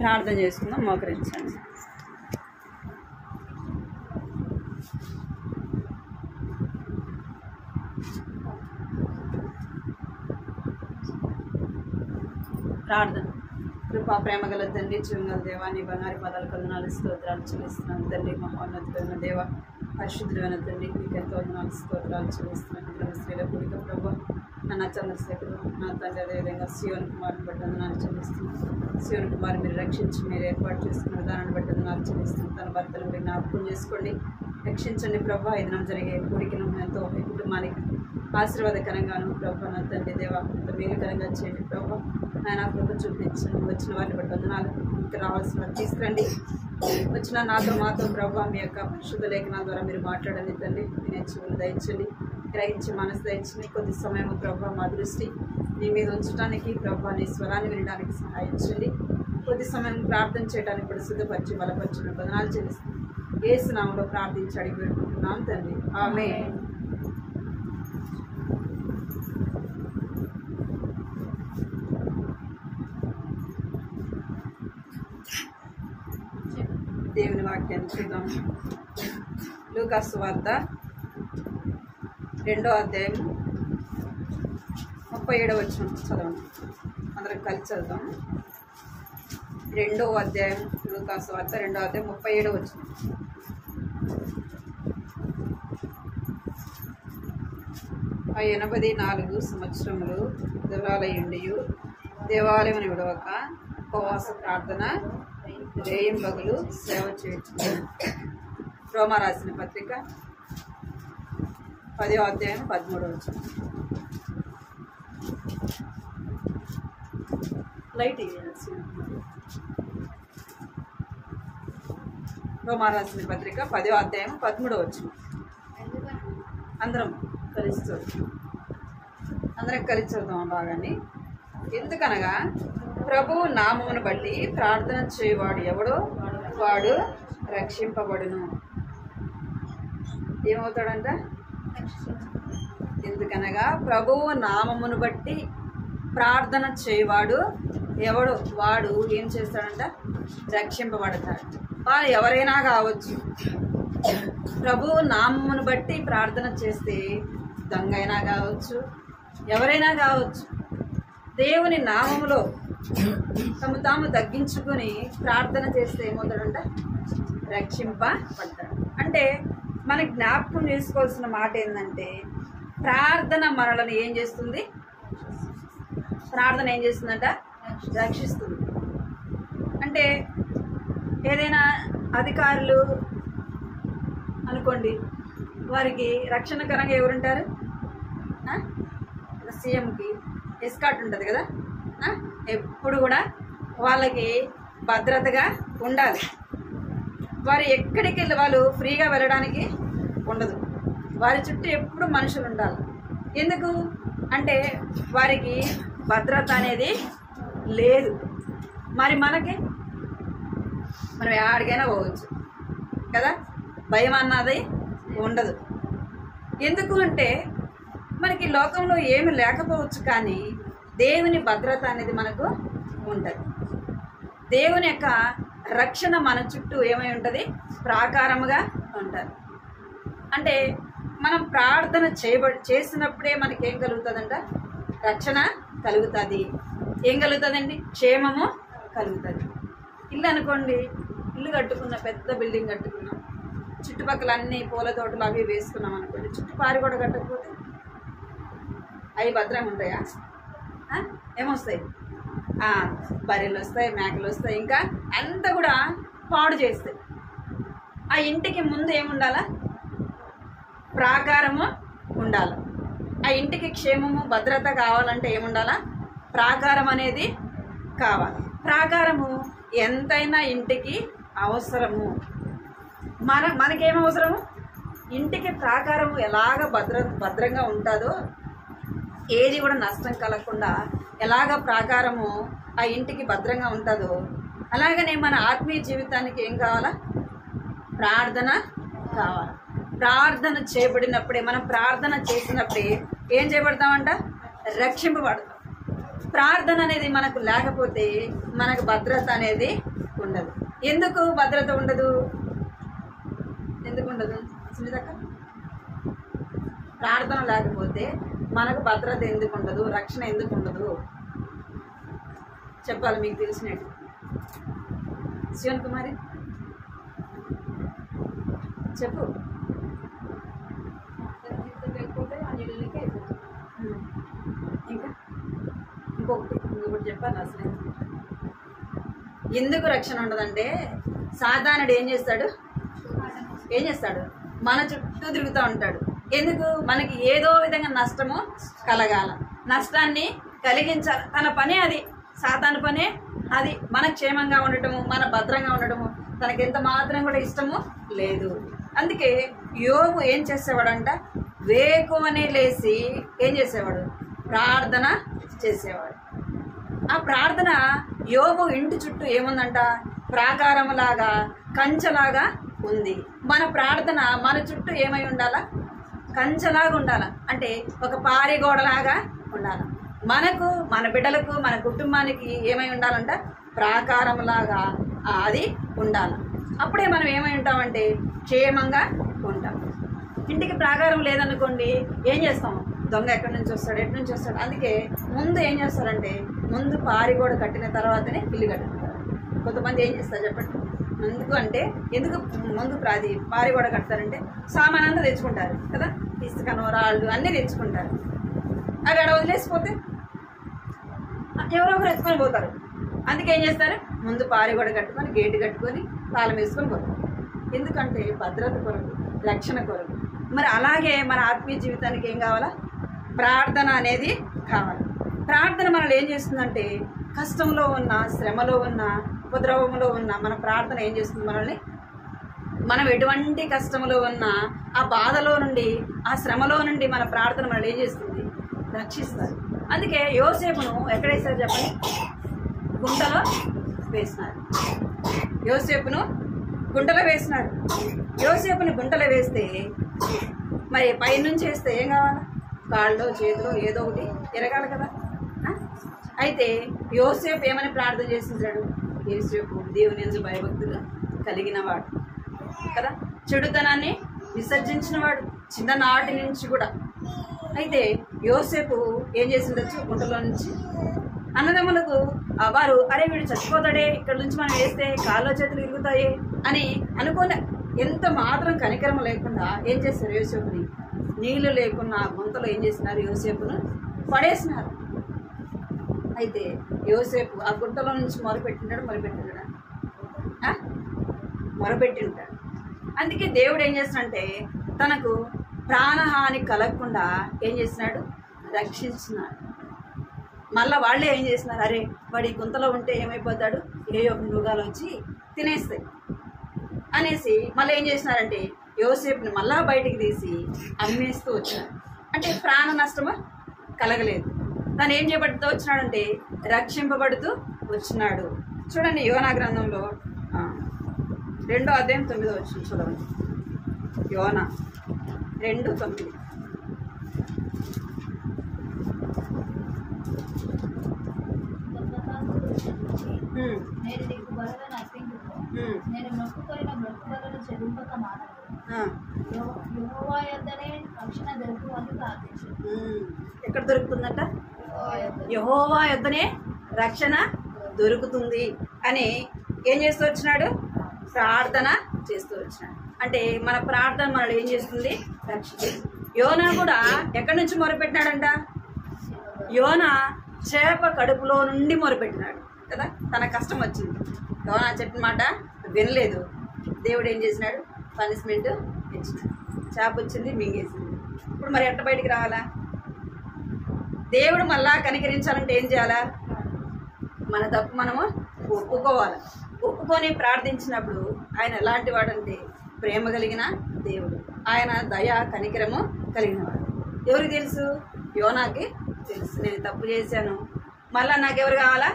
ప్రార్థన చేసుకుందాం. మోకరించండి. ప్రార్థన. కృపా ప్రేమ గల తండ్రి, జీవగల దేవా, నీ బంగారు పదాలు కొందనాలు స్తోత్రాలు చెల్లిస్తున్నాను తండ్రి. మహోన్నతుడైన దేవ, పరిశుద్ధుడైన తండ్రి, నీకు ఎంతో వందనాలు స్తోత్రాలు చెల్లిస్తున్నాను. స్త్రీల పూడిక ప్రభు, నా చంద్రశేఖరు, నా తండ్రి, అదేవిధంగా సియోన్ కుమార్ని బట్టి వందనాలు చెల్లిస్తున్నాను. సియోన్ కుమార్ మీరు రక్షించి మీరు ఏర్పాటు చేసుకున్న విధానాన్ని బట్టి వందనాలు చెల్లిస్తున్నాను. తన భర్తను మీరు జ్ఞాపకం చేసుకోండి, రక్షించండి ప్రభు. ఈ దినం జరిగే కూడికను ఎంతో మీ కుటుంబానికి ఆశీర్వాదకరంగాను ప్రభు, నా తండ్రి దేవ ఎంతో మేలుకరంగా చేయండి ప్రభు. ఆయన కృప చూపించండి. వచ్చిన వారిని బట్టి వందనాలు. ఇంకా రావాల్సిన వారు తీసుకురండి. వచ్చిన నాతో మాతో ప్రభు మీ యొక్క పరిశుద్ధ లేఖనాల ద్వారా మీరు మాట్లాడండి తండ్రి. నేను చెవులు దయచండి, గ్రహించి మనసు దయచండి. కొద్ది సమయం ప్రభు మా దృష్టి నీ మీద ఉంచడానికి ప్రభు, నీ స్వరాన్ని వినడానికి సహాయించండి. కొద్ది సమయం ప్రార్థన చేయడానికి కూడా సిద్ధపరిచి బలపరిచిన వందనాలు చెల్లిస్తాను. యేసు నామములో ప్రార్థించి అడిగి పెట్టుకుంటున్నాం తండ్రి, ఆమేన్. దేవుని వాక్యాన్ని చూద్దాం. లూకా సువార్త 2వ అధ్యాయం 37వ వచనం చదవండి. అందరం కలిసి చదువుతాం. 2వ అధ్యాయం లూకా సువార్త 2వ అధ్యాయం 37వ వచనం. ఆ 84 సంవత్సరములు దేవాలయుండియు దేవాలయం విడవక ఉపవాస ప్రార్థన రేయం పగులు సేవ చేయొచ్చు. రోమా రాసిన పత్రిక 10వ అధ్యాయం 13వ వచనం. లైట్ రోమా రాసిన పత్రిక 10వ అధ్యాయం 13వ వచనం. అందరం కలిసి చదువుతాం బాగాని. ఎందుకనగా ప్రభువు నామమును బట్టి ప్రార్థన చేయవాడు ఎవడో వాడు రక్షింపబడును. ఏమవుతాడంట? ఎందుకనగా ప్రభువు నామమును బట్టి ప్రార్థన చేయవాడు ఎవడో వాడు ఏం చేస్తాడంట? రక్షింపబడతాడు. వాడు ఎవరైనా కావచ్చు. ప్రభువు నామమును బట్టి ప్రార్థన చేస్తే దొంగ అయినా కావచ్చు, ఎవరైనా కావచ్చు. దేవుని నామములో తాము తగ్గించుకొని ప్రార్థన చేస్తే ఏమవుతాడంట? రక్షింపబడతాడు. అంటే మన జ్ఞాపకం చేసుకోవాల్సిన మాట ఏంటంటే, ప్రార్థన మనలను ఏం చేస్తుంది? ప్రార్థన ఏం చేస్తుందంట? రక్షిస్తుంది. అంటే ఏదైనా అధికారులు అనుకోండి, వారికి రక్షణకరంగా ఎవరుంటారు? సీఎంకి ఎస్కాట్ ఉంటుంది కదా, ఎప్పుడు కూడా వాళ్ళకి భద్రతగా ఉండాలి. వారు ఎక్కడికి వెళ్ళి వాళ్ళు ఫ్రీగా వెళ్ళడానికి ఉండదు. వారి చుట్టూ ఎప్పుడు మనుషులు ఉండాలి. ఎందుకు అంటే వారికి భద్రత అనేది లేదు. మరి మనం ఎక్కడికైనా పోవచ్చు కదా, భయం అన్నది ఉండదు. ఎందుకు అంటే మనకి లోకంలో ఏమి లేకపోవచ్చు, కానీ దేవుని భద్రత అనేది మనకు ఉంటుంది. దేవుని యొక్క రక్షణ మన చుట్టూ ఏమై ఉంటుంది? ప్రాకారముగా ఉంటుంది. అంటే మనం ప్రార్థన చేసినప్పుడే మనకేం కలుగుతుందంట? రక్షణ కలుగుతుంది. ఏం కలుగుతుందండి? క్షేమము కలుగుతుంది. ఇల్లు అనుకోండి, ఇల్లు కట్టుకున్న, పెద్ద బిల్డింగ్ కట్టుకున్నాం, చుట్టుపక్కల అన్ని పూల తోటలు అవి వేసుకున్నాం అనుకోండి, చుట్టుపారి కూడా కట్టకపోతే అవి భద్రంగా ఉంటాయా? ఏమొస్తాయి? బర్రెలు వస్తాయి, మేకలు వస్తాయి, ఇంకా అంతా కూడా పాడు చేస్తాయి. ఆ ఇంటికి ముందు ఏముండాలా? ప్రాకారము ఉండాలి. ఆ ఇంటికి క్షేమము భద్రత కావాలంటే ఏముండాలా? ప్రాకారం అనేది కావాలి. ప్రాకారము ఎంతైనా ఇంటికి అవసరము. మనకేం అవసరము? ఇంటికి ప్రాకారము ఎలాగ భద్రంగా ఉంటుందో, ఏది కూడా నష్టం కలగకుండా ఎలాగ ప్రాకారము ఆ ఇంటికి భద్రంగా ఉంటుందో, అలాగనే మన ఆత్మీయ జీవితానికి ఏం కావాలా? ప్రార్థన కావాలి. ప్రార్థన చేయబడినప్పుడే, మనం ప్రార్థన చేసినప్పుడే ఏం చేయబడతామంట? రక్షింపబడతాం. ప్రార్థన అనేది మనకు లేకపోతే మనకు భద్రత అనేది ఉండదు. ఎందుకు భద్రత ఉండదు? ఎందుకు ఉండదు సునీతక్క? ప్రార్థన లేకపోతే మనకు భద్రత ఎందుకు ఉండదు? రక్షణ ఎందుకు ఉండదు? చెప్పాలి మీకు తెలిసినట్టు. శివన్ కుమారి చెప్పు. ఇంకా ఇంకొకటి చెప్పాలి. అసలు ఎందుకు రక్షణ ఉండదంటే సాతానుడు ఏం చేస్తాడు? మన చుట్టూ తిరుగుతూ ఉంటాడు. ఎందుకు? మనకి ఏదో విధంగా నష్టము కలగాల, నష్టాన్ని కలిగించాలి. తన పనే అది, సాతాను పనే అది. మన క్షేమంగా ఉండటము, మన భద్రంగా ఉండటము తనకి ఎంత మాత్రం కూడా ఇష్టము లేదు. అందుకే యోబు ఏం చేసేవాడంట? వేకువనే లేచి ఏం చేసేవాడు? ప్రార్థన చేసేవాడు. ఆ ప్రార్థన యోబు ఇంటి చుట్టూ ఏముందంట? ప్రాకారములాగా, కంచెలాగా ఉంది. మన ప్రార్థన మన చుట్టూ ఏమై ఉండాలా? కంచెలాగా ఉండాలా. అంటే ఒక పారిగోడలాగా ఉండాలి. మనకు, మన బిడ్డలకు, మన కుటుంబానికి ఏమై ఉండాలంట? ప్రాకారంలాగా అది ఉండాలి. అప్పుడే మనం ఏమై ఉంటామంటే క్షేమంగా ఉంటాం. ఇంటికి ప్రాకారం లేదనుకోండి, ఏం చేస్తాం? దొంగ ఎక్కడి నుంచి వస్తాడు, ఎటు నుంచి వస్తాడు. అందుకే ముందు ఏం చేస్తారంటే ముందు పారిగోడ కట్టిన తర్వాతనే ఇల్లు కట్టుకుంటారు. కొంతమంది ఏం చేస్తారు చెప్పండి? ఎందుకు ముందు పారిగోడ కడతారంటే సామాన్ అంతా తెచ్చుకుంటారు కదా, ఇసుకను, రాళ్ళు అన్నీ తెచ్చుకుంటారు. అవి అక్కడ వదిలేసిపోతే ఎవరో ఒకరు ఎత్తుకొని పోతారు. అందుకే ఏం చేస్తారు? ముందు పారిగోడ కట్టుకొని, గేటు కట్టుకొని, తాళం వేసుకొని పోతారు. ఎందుకంటే భద్రత కొరకు, రక్షణ కొరకు. మరి అలాగే మన ఆత్మీయ జీవితానికి ఏం కావాలా? ప్రార్థన అనేది కావాలి. ప్రార్థన మనల్ని ఏం చేస్తుందంటే కష్టంలో ఉన్న, శ్రమలో ఉన్న, ఉపద్రవంలో ఉన్న మన ప్రార్థన ఏం చేస్తుంది? మనల్ని, మనం ఎటువంటి కష్టంలో ఉన్నా, ఆ బాధలో నుండి, ఆ శ్రమలో నుండి మన ప్రార్థన మనల్ని ఏం చేస్తుంది? రక్షిస్తారు. అందుకే యోసేపును ఎక్కడ వేశారు చెప్పండి? గుంటలో వేసినారు. యోసేపును గుంటలో వేసినారు. యోసేపుని గుంటలో వేస్తే మరి పైనుంచి వేస్తే ఏం కావాలి? కాళ్ళలో, చేతిలో ఏదో ఒకటి ఎరగాలి కదా. అయితే యోసేపు ఏమని ప్రార్థన చేసించాడు? యోసేపు దేవుని యందు భయభక్తులు కలిగిన వాడు కదా, చెడుతనాన్ని విసర్జించిన వాడు చిన్ననాటి నుంచి కూడా. అయితే యోసేపు ఏం చేసిండొచ్చు? గుంటలో నుంచి అన్నదమ్ములకు వారు, అరే వీడు చచ్చిపోతాడే, ఇక్కడ నుంచి మనం వేస్తే కాళ్ళ చేతులు ఇరుగుతాయి అని అనుకోలే. ఎంత మాత్రం కనికరం లేకుండా ఏం చేస్తారు? యోసేపుని నీళ్లు లేకున్నా గుంతలో ఏం చేసినారు? యోసేపును పడేసినారు. అయితే యోసేపు ఆ గుంటలో నుంచి మొరపెట్టింటాడు. మొరపెట్టింటాడు. అందుకే దేవుడు ఏం చేస్తున్నాడంటే తనకు ప్రాణహాని కలగకుండా ఏం చేసినాడు? రక్షించినాడు. మళ్ళీ వాళ్ళే ఏం చేసినారు? అరే వాడి గుంతలో ఉంటే ఏమైపోతాడు? ఏయో మృగాలు వచ్చి తినేస్తాయి అనేసి మళ్ళీ ఏం చేసినారంటే యోసేపుని మళ్ళా బయటికి తీసి అమ్మేస్తూ వచ్చాడు. అంటే ప్రాణ నష్టము కలగలేదు. తను ఏం చేపడుతూ వచ్చినాడంటే రక్షింపబడుతూ వచ్చినాడు. చూడండి యోనా గ్రంథంలో 2వ అధ్యాయం 9వ వచనం చూడండి. యోనా 2:9. నేను నీకు బలను అర్పించుకో, నేను మొక్కుకొనిన మొక్కుబడులను చెల్లింపక మానను. యెహోవా యొద్దనే రక్షణ దొరుకు అని ప్రార్థించు. ఎక్కడ దొరుకుతుందంట? యెహోవా యొద్దనే రక్షణ దొరుకుతుంది అని ఏం చేస్తూ వచ్చినాడు? ప్రార్థన చేస్తూ వచ్చినాడు. అంటే మన ప్రార్థన మనల్ని ఏం చేస్తుంది? రక్షిస్తుంది. యోనా కూడా ఎక్కడి నుంచి మొరపెట్టినాడంట? యోనా చేప కడుపులో నుండి మొరపెట్టినాడు కదా. తన కష్టం వచ్చింది. యోనా చెప్పిన మాట వినలేదు. దేవుడు ఏం చేసినాడు? పనిష్మెంట్ ఇచ్చినాడు. చేప వచ్చింది, మింగేసింది. ఇప్పుడు మరి ఎట్ట బయటికి రావాలా? దేవుడు మళ్ళా కనికరించాలంటే ఏం చేయాలా? మన తప్పు మనము ఒప్పుకోవాలి. ఒప్పుకొని ప్రార్థించినప్పుడు ఆయన ఎలాంటి వాడంటే ప్రేమ కలిగిన దేవుడు. ఆయన దయ, కనికరము కలిగిన వాడు. ఎవరికి తెలుసు? యోనాకి తెలుసు. నేను తప్పు చేశాను, మళ్ళా నాకెవరు కావాలా?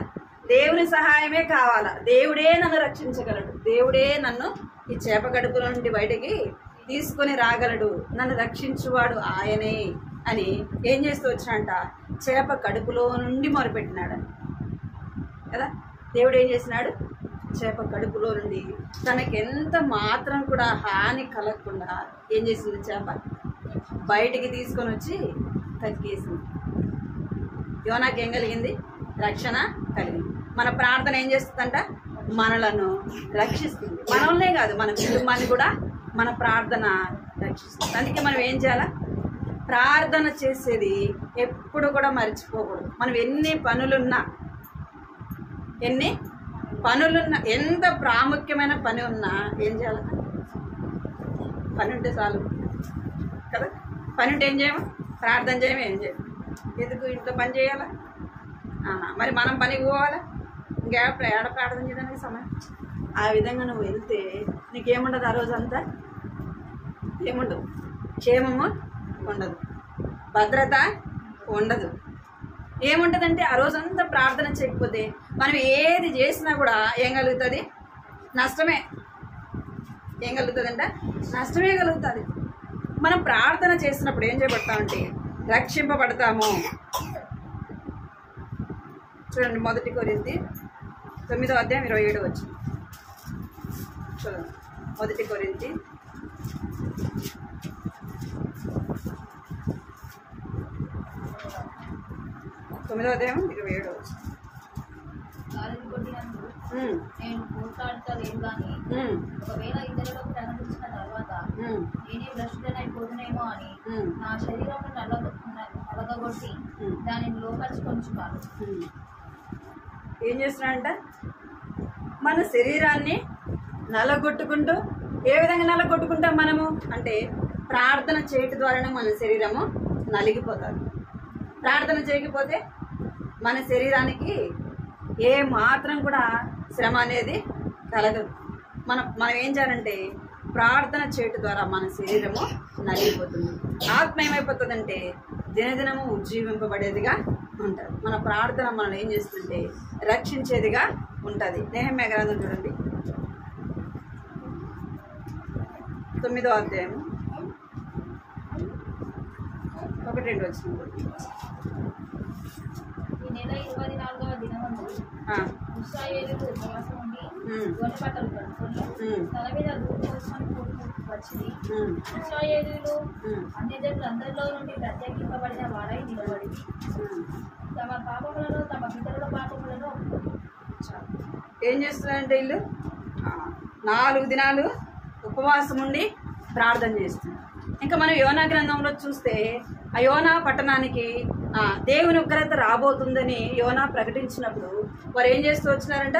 దేవుని సహాయమే కావాలా. దేవుడే నన్ను రక్షించగలడు. దేవుడే నన్ను ఈ చేప కడుపుల నుండి బయటికి తీసుకొని రాగలడు. నన్ను రక్షించువాడు ఆయనే అని ఏం చేస్తూ వచ్చినంట, చేప కడుపులో నుండి మొరపెట్టినాడని కదా. దేవుడు ఏం చేసినాడు, చేప కడుపులో నుండి తనకి ఎంత మాత్రం కూడా హాని కలగకుండా ఏం చేసింది, చేప బయటికి తీసుకొని వచ్చి కక్కేసింది. యోనాకి ఏం కలిగింది, రక్షణ కలిగింది. మన ప్రార్థన ఏం చేస్తుందంట, మనలను రక్షిస్తుంది. మనల్నే కాదు, మన కుటుంబాన్ని కూడా మన ప్రార్థన రక్షిస్తుంది. అందుకే మనం ఏం చేయాలా, ప్రార్థన చేసేది ఎప్పుడు కూడా మర్చిపోకూడదు. మనం ఎన్ని పనులున్నా ఎంత ప్రాముఖ్యమైన పని ఉన్నా ఏం చేయాలి, పని ఉంటే చాలు కదా. పని ఉంటే ఏం చేయము, ప్రార్థన చేయము, ఏం చేయము. ఎందుకు ఇంట్లో పని చేయాలా, మరి మనం పనికి పోవాలా, ఏడ ప్రార్థన చేయడానికి సమయం. ఆ విధంగా నువ్వు వెళ్తే నీకేముండదు, ఆ రోజంతా ఏముండదు, క్షేమము ఉండదు, భద్రత ఉండదు. ఏముంటుందంటే ఆ రోజంతా ప్రార్థన చేయకపోతే మనం ఏది చేసినా కూడా ఏం కలుగుతుంది, నష్టమే. ఏం కలుగుతుందంటే నష్టమే కలుగుతుంది. మనం ప్రార్థన చేసినప్పుడు ఏం చేయబడతామంటే రక్షింపబడతాము. చూడండి, 1 కొరింథీ 9:27 చూడండి. 1 కొరింథీ 9:27. నేను పోట్లాడతలేదు కానీ ఒకవేళ ఇతరులకు ప్రకటించిన తర్వాత నేనే భ్రష్టుడనైపోతునేమో అని నా శరీరం నలగగొట్టి దానిని లోపరుచుకొంచున్నాను. ఏం చేస్తున్నాడంట, మన శరీరాన్ని నలగొట్టుకుంటూ, ఏ విధంగా నలగొట్టుకుంటాం మనము అంటే ప్రార్థన చేయటం ద్వారానే మన శరీరము నలిగిపోతుంది. ప్రార్థన చేయకపోతే మన శరీరానికి ఏ మాత్రం కూడా శ్రమ అనేది కలగదు. మనం ఏం చేయాలంటే ప్రార్థన చేయటం ద్వారా మన శరీరము నలిగిపోతుంది. ఆత్మ ఏమైపోతుందంటే దినదినము ఉజ్జీవింపబడేదిగా ఉంటుంది. మన ప్రార్థన మనల్ని ఏం చేస్తుందంటే రక్షించేదిగా ఉంటుంది. నెహెమ్యా గ్రంథం చూడండి, 9వ అధ్యాయము 1-2 వచ్చింది. ఈ నెల 24వ దినమందు ఇశ్రాయేలీయులు ఉపవాసం ఉండి గోనె బట్టలు కట్టుకొని తల మీద ధూపం పోసుకొని వచ్చింది. ఇశ్రాయేలీయులు అన్యజనులందరిలో నుండి ప్రత్యేకింపబడిన వారై నిలబడి తమ పాపములను తమ పితరుల పాపములను ఏం చేస్తున్నారంటే వీళ్ళు 4 దినాలు ఉపవాసం ఉండి ప్రార్థన చేస్తున్నారు. ఇంకా మనం యోనా గ్రంథంలో చూస్తే ఆ యోనా పట్టణానికి దేవుని ఉగ్రత రాబోతుందని యోనా ప్రకటించినప్పుడు వారు ఏం చేస్తూ వచ్చినారంట,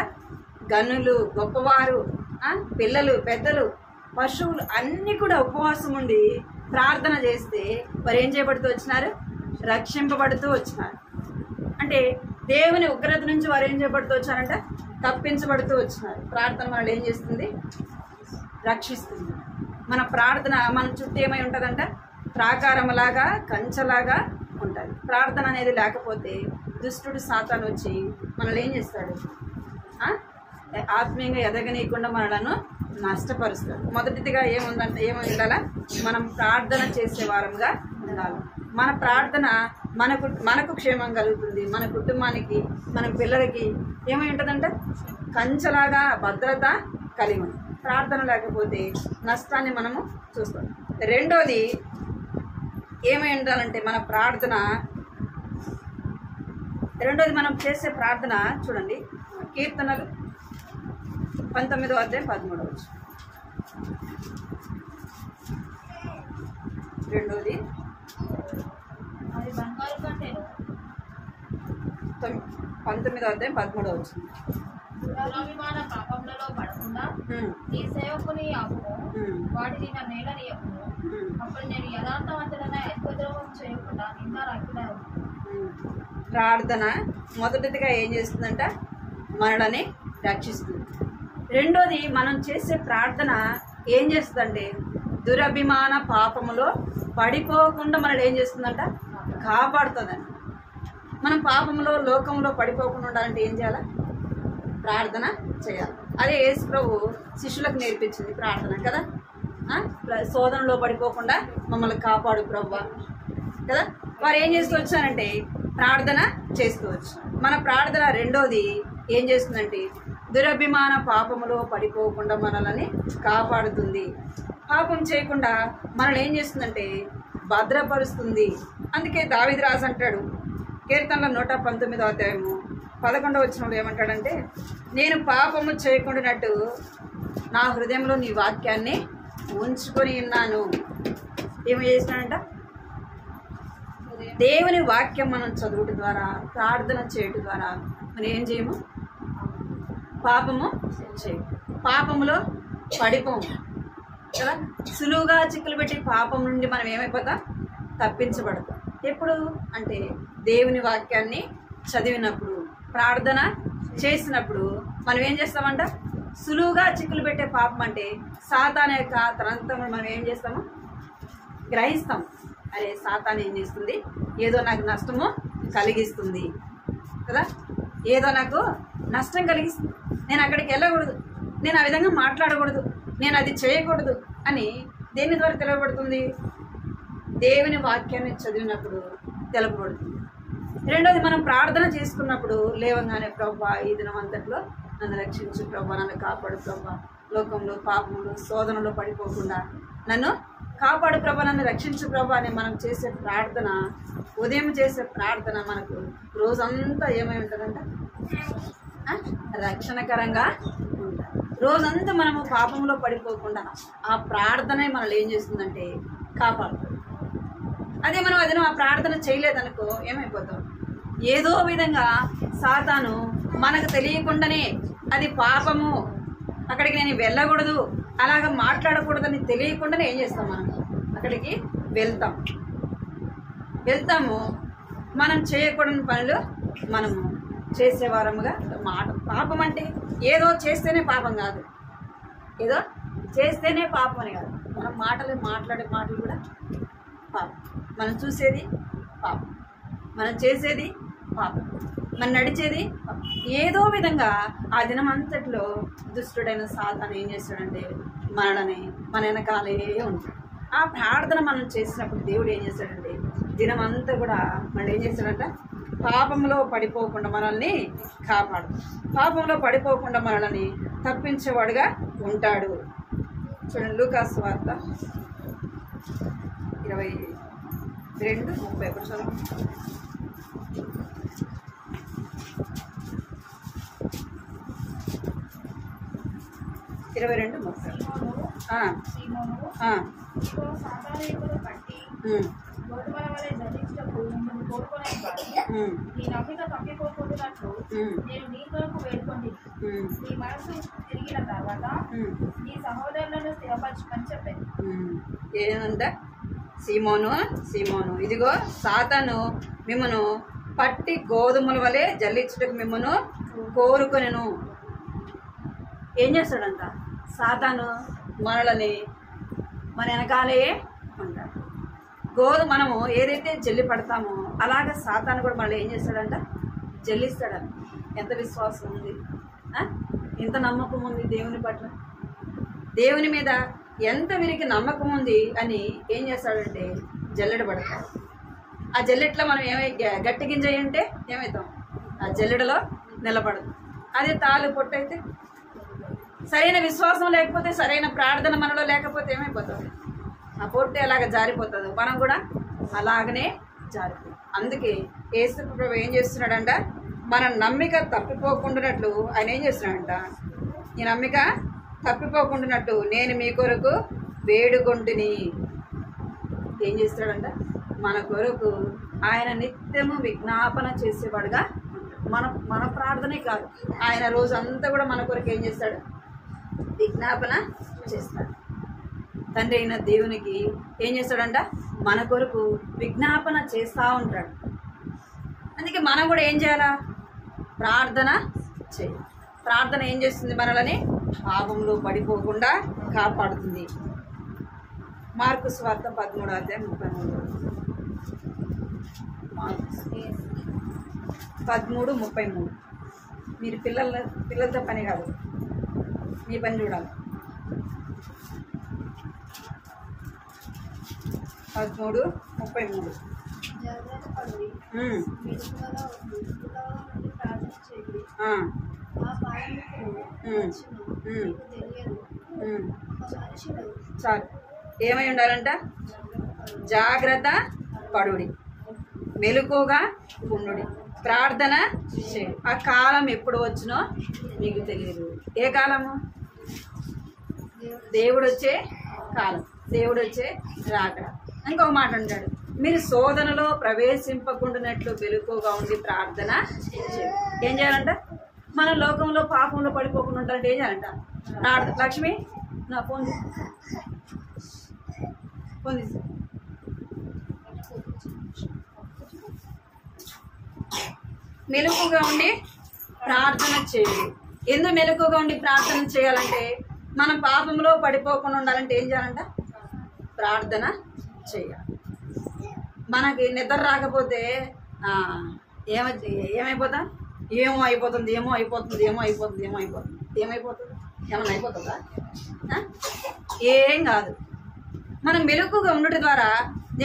గనులు, గొప్పవారు, పిల్లలు, పెద్దలు, పశువులు అన్నీ కూడా ఉపవాసం ఉండి ప్రార్థన చేస్తే వారు ఏం చేయబడుతూ వచ్చినారు, రక్షింపబడుతూ వచ్చినారు. అంటే దేవుని ఉగ్రత నుంచి వారు ఏం చేయబడుతూ వచ్చారంట, తప్పించబడుతూ వచ్చినారు. ప్రార్థన మనల్ని ఏం చేస్తుంది, రక్షిస్తుంది. మన ప్రార్థన మన చుట్టూ ఏమై ఉంటుందంట, ప్రాకారంలాగా, కంచలాగా ఉంటుంది. ప్రార్థన అనేది లేకపోతే దుష్టుడు సాతాను వచ్చి మనల్ని ఏం చేస్తాడు, ఆత్మీయంగా ఎదగనీయకుండా మనలను నష్టపరుస్తాడు. మొదటిదిగా ఏమి ఉండాలా, మనం ప్రార్థన చేసే వారంగా ఉండాలి. మన ప్రార్థన మనకు క్షేమం కలుగుతుంది, మన కుటుంబానికి, మన పిల్లలకి ఏమై ఉంటుందంట, కంచలాగా భద్రత కలిగి ఉంది. ప్రార్థన లేకపోతే నష్టాన్ని మనము చూస్తాం. రెండోది ఏమై ఉండాలంటే మన ప్రార్థన, మనం చేసే ప్రార్థన చూడండి, కీర్తనలు 19వ అధ్యాయం 13వ వచనం. రెండోది అది బంగారు కంటేను 19వ అధ్యాయం 13వ వచనం. దురాభిమాన పాపములలో పడకుండా నీ సేవకుని ఆపుము, వాటిని నా నేలనీయకుము. అప్పుడు నేను యథార్థవంతులైన ఉపద్రవం చేయకుండా నిందారహితుడను. ప్రార్థన మొదటిదిగా ఏం చేస్తుందంట, మనల్ని రక్షిస్తుంది. రెండోది మనం చేసే ప్రార్థన ఏం చేస్తుందంటే దురభిమాన పాపములో పడిపోకుండా మనల్ని ఏం చేస్తుందంట, కాపాడుతుందండి. మనం పాపంలో, లోకంలో పడిపోకుండా ఉండాలంటే ఏం చేయాలి, ప్రార్థన చేయాలి. అదే యేసు ప్రభు శిష్యులకు నేర్పించింది ప్రార్థన కదా. శోధనలో పడిపోకుండా మమ్మల్ని కాపాడు ప్రభువా, కదా. వారు ఏం చేస్తూ వచ్చారంటే ప్రార్థన చేస్తూ వచ్చారు. మన ప్రార్థన రెండోది ఏం చేస్తుందంటే దురభిమాన పాపములో పడిపోకుండా మనల్ని కాపాడుతుంది. పాపం చేయకుండా మనల్ని ఏం చేస్తుందంటే భద్రపరుస్తుంది. అందుకే దావీదు రాజు అంటాడు కీర్తనల 119వ అధ్యాయము 11వ వచనంలో ఏమంటాడంటే, నేను పాపము చేయకుండానట్టు నా హృదయంలో నీ వాక్యాన్ని ఉంచుకొని ఉన్నాను. ఏమి చేసినాడంట? దేవుని వాక్యం మనం చదువుట ద్వారా, ప్రార్థన చేయటం ద్వారా మనం ఏం చేయము? పాపము చేయము. పాపములో పడిపోము కదా. సులువుగా చిక్కులు పెట్టి పాపం నుండి మనం ఏమైపోతాం? తప్పించబడతాం. ఎప్పుడు అంటే దేవుని వాక్యాన్ని చదివినప్పుడు, ప్రార్థన చేసినప్పుడు మనం ఏం చేస్తామంట? సులువుగా చిక్కులు పెట్టే పాపం అంటే సాతాను యొక్క తంత్రమును మనం ఏం చేస్తాము? గ్రహిస్తాం. అరే సాతాను ఏం చేస్తుంది? ఏదో నాకు నష్టము కలిగిస్తుంది కదా, ఏదో నాకు నష్టం కలిగిస్తుంది, నేను అక్కడికి వెళ్ళకూడదు, నేను ఆ విధంగా మాట్లాడకూడదు, నేను అది చేయకూడదు అని దేని ద్వారా తెలవబడుతుంది? దేవుని వాక్యాన్ని చదివినప్పుడు తెలపబడుతుంది. రెండోది మనం ప్రార్థన చేసుకున్నప్పుడు లేవగానే ప్రభా ఈ దినం అంతట్లో నన్ను రక్షించు ప్రభా, నన్ను కాపాడు ప్రభా, లోకంలో పాపంలో శోధనలో పడిపోకుండా నన్ను కాపాడు ప్రభా, నన్ను రక్షించు ప్రభా అని మనం చేసే ప్రార్థన, ఉదయం చేసే ప్రార్థన మనకు రోజంతా ఏమై ఉంటుందంట? రక్షణకరంగా ఉంటుంది. రోజంతా మనము పాపంలో పడిపోకుండా ఆ ప్రార్థనే మనల్ని ఏం చేస్తుందంటే కాపాడుతుంది. అదే మనం ఆ ప్రార్థన చేయలేదనుకో ఏమైపోతాం? ఏదో విధంగా సాతాను మనకు తెలియకుండానే అది పాపము, అక్కడికి నేను వెళ్ళకూడదు, అలాగ మాట్లాడకూడదని తెలియకుండానే ఏం చేస్తాం? మనం అక్కడికి వెళ్తాము. మనం చేయకూడని పనులు మనము చేసేవారముగా పాపం అంటే ఏదో చేస్తేనే పాపం కాదు, ఏదో చేస్తేనే పాపం అని కాదు. మనం మాట్లాడే మాటలు కూడా పాపం, మనం చూసేది పాపం, మనం చేసేది పాపం, మనం నడిచేది పాపం. ఏదో విధంగా ఆ దినం అంతట్లో దుష్టుడైన సాతాను ఏం చేస్తాడంటే మనల్ని మన వెనకాలే ఉంటాడు. ఆ ప్రార్థన మనం చేసినప్పుడు దేవుడు ఏం చేస్తాడంటే దినం అంతా కూడా మనం ఏం చేస్తాడంట? పాపంలో పడిపోకుండా మనల్ని కాపాడు, పాపంలో పడిపోకుండా మనల్ని తప్పించేవాడుగా ఉంటాడు. చూడండి లూకాసు వార్త 22:30 చదువు. 22:30. ఏదంటే సీమోను, ఇదిగో సాతాను మిమ్మను పట్టి గోధుమల వలె జల్లించుటకు మిమ్మను కోరుకొనెను. ఏం చేస్తాడంట? సాతాను మనల్ని మన వెనకాలే ఉంటాడు. మనము ఏదైతే జల్లి పడతామో అలాగే సాతాను కూడా మనల్ని ఏం చేస్తాడంట? జల్లిస్తాడంట. ఎంత విశ్వాసం ఉంది, ఎంత నమ్మకం ఉంది దేవుని పట్ల, దేవుని మీద ఎంత వీరికి నమ్మకం ఉంది అని ఏం చేస్తాడంటే జల్లెడ పడతాడు. ఆ జల్లెట్లో మనం గట్టి గింజ అంటే ఏమవుతాం? ఆ జల్లెడలో నిలబడదు. అదే తాలు పొట్టయితే సరైన విశ్వాసం లేకపోతే, సరైన ప్రార్థన మనలో లేకపోతే ఏమైపోతుంది? ఆ పొట్టు ఎలాగ జారిపోతుంది, మనం కూడా అలాగనే జారిపోతుంది. అందుకే యేసు ప్రభు ఏం చేస్తున్నాడంట? మన నమ్మిక తప్పిపోకుండానట్లు ఆయన ఏం చేస్తున్నాడంట? ఈ నమ్మిక తప్పిపోకుండానట్టు నేను మీ కొరకు వేడుకొంటిని. ఏం చేస్తాడంట? మన కొరకు ఆయన నిత్యము విజ్ఞాపన చేసేవాడుగా మన ప్రార్థనే కాదు, ఆయన రోజంతా కూడా మన కొరకు ఏం చేస్తాడు? విజ్ఞాపన చేస్తాడు. తండ్రి అయిన దేవునికి ఏం చేస్తాడంట? మన కొరకు విజ్ఞాపన చేస్తూ ఉంటాడు. అందుకే మనం కూడా ఏం చేయాలా? ప్రార్థన చేయాలి. ప్రార్థన ఏం చేస్తుంది? మనల్ని పాపంలో పడిపోకుండా కాపాడుతుంది. మార్కు సువార్త 13:33. మీరు పిల్లలతో పని కాదు, మీ పని చూడాలి. 13:33. జాగ్రత్త పడి మెలకువగా ఉండి ప్రార్థన చేయండి. ఆ కాలం మీకు తెలియదు. ఒక మనుషుడు చాలు ఏమై ఉండాలంట? జాగ్రత్త పడుడి, మెలకుగా ఉండుడి, ప్రార్థన చేయండి. ఆ కాలం ఎప్పుడు వచ్చినో మీకు తెలియదు. ఏ కాలము? దేవుడు వచ్చే కాలం, దేవుడు వచ్చే రాకడ. ఇంకొక మాట అంటాడు, మీరు శోధనలో ప్రవేశింపకుండానట్లు మెలకుగా ఉండి ప్రార్థన చేయండి. ఏం చేయాలంట? మన లోకంలో పాపంలో పడిపోకుండా ఉంటారంటే ఏం చేయాలంట? ప్రార్థన. లక్ష్మి నా ఫోన్ ఫోన్ తీసి మెలకుగా ఉండి ప్రార్థన చేయాలి. ఎందుకు మెలకుగా ఉండి ప్రార్థన చేయాలంటే, మనం పాపంలో పడిపోకుండా ఉండాలంటే ఏం చేయాలంట? ప్రార్థన చేయాలి. మనకి నిద్ర రాకపోతే ఏమైపోతా? ఏమో అయిపోతుంది, ఏమో అయిపోతుంది, ఏమో అయిపోతుంది, ఏమో అయిపోతుంది, ఏమైపోతుంది? ఏమన్నా అయిపోతుందా? ఏం కాదు. మనం మెలకుగా ఉండటం ద్వారా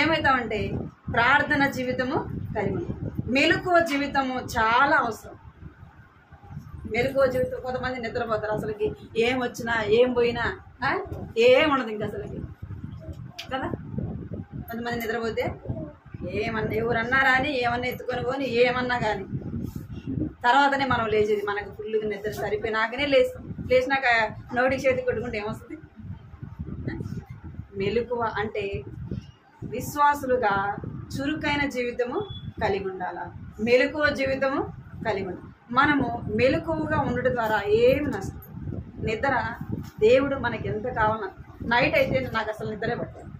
ఏమవుతామంటే ప్రార్థన జీవితము కలిగి, మెలకువ జీవితము చాలా అవసరం. మెలకువ జీవితం, కొంతమంది నిద్రపోతారు, అసలుకి ఏం వచ్చినా ఏం పోయినా ఏముండదు ఇంకా అసలుకి కదా. కొంతమంది నిద్రపోతే ఏమన్నా ఎవరన్నారా అని ఏమన్నా ఎత్తుకొని పోని ఏమన్నా కానీ తర్వాతనే మనం లేచేది. మనకు ఫుల్గా నిద్ర సరిపోయినాకనే లేస్తాం. లేచినాక నోటికి చేతి కొట్టుకుంటే ఏమొస్తుంది? మెలకువ అంటే విశ్వాసులుగా చురుకైన జీవితము కలిగి ఉండాల, మెలకువ జీవితము కలిగి ఉండాలి. మనము మెలకువగా ఉండటం ద్వారా ఏమి నష్టం? నిద్ర దేవుడు మనకి ఎంత కావాలన్నా. నైట్ అయితే నాకు అసలు నిద్రే పట్టాను.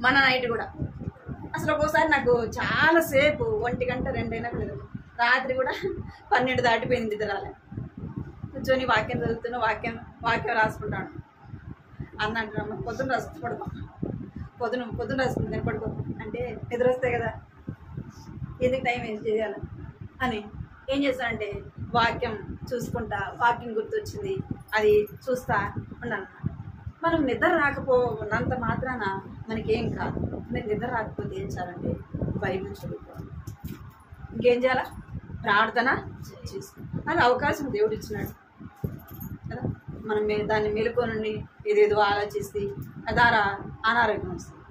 మన నైట్ కూడా అసలు ఒక్కోసారి నాకు చాలాసేపు 1 గంట 2 అయినా లేదు. రాత్రి కూడా 12 దాటిపోయింది నిద్ర రాలే. కూర్చొని వాక్యం చదువుతున్నా, వాక్యం రాసుకుంటాను. అన్నట్టు పొద్దున్న రాసుకుని పడుకో, పొద్దున్న రాసుకుని నేను పడుకో అంటే నిద్ర వస్తాయి కదా, ఎందుకు టైం వేస్ట్ చేయాలి అని ఏం చేస్తానంటే వాక్యం చూసుకుంటా, వాక్యం గుర్తొచ్చింది అది చూస్తా ఉన్నాను. మనం నిద్ర రాకపోనంత మాత్రాన మనకేం కాదు. మీరు నిద్ర రాకపోతే ఏం చేయాలంటే బైబిల్ చదువుకోవాలి, ఇంకేం చేయాలా? ప్రార్థన చేసుకోవాలి. అది అవకాశం దేవుడు ఇచ్చినాడు కదా. మనం దాన్ని మేలుకోనండి ఏదేదో ఆలోచిస్తే ద్వారా అనారోగ్యం వస్తుంది.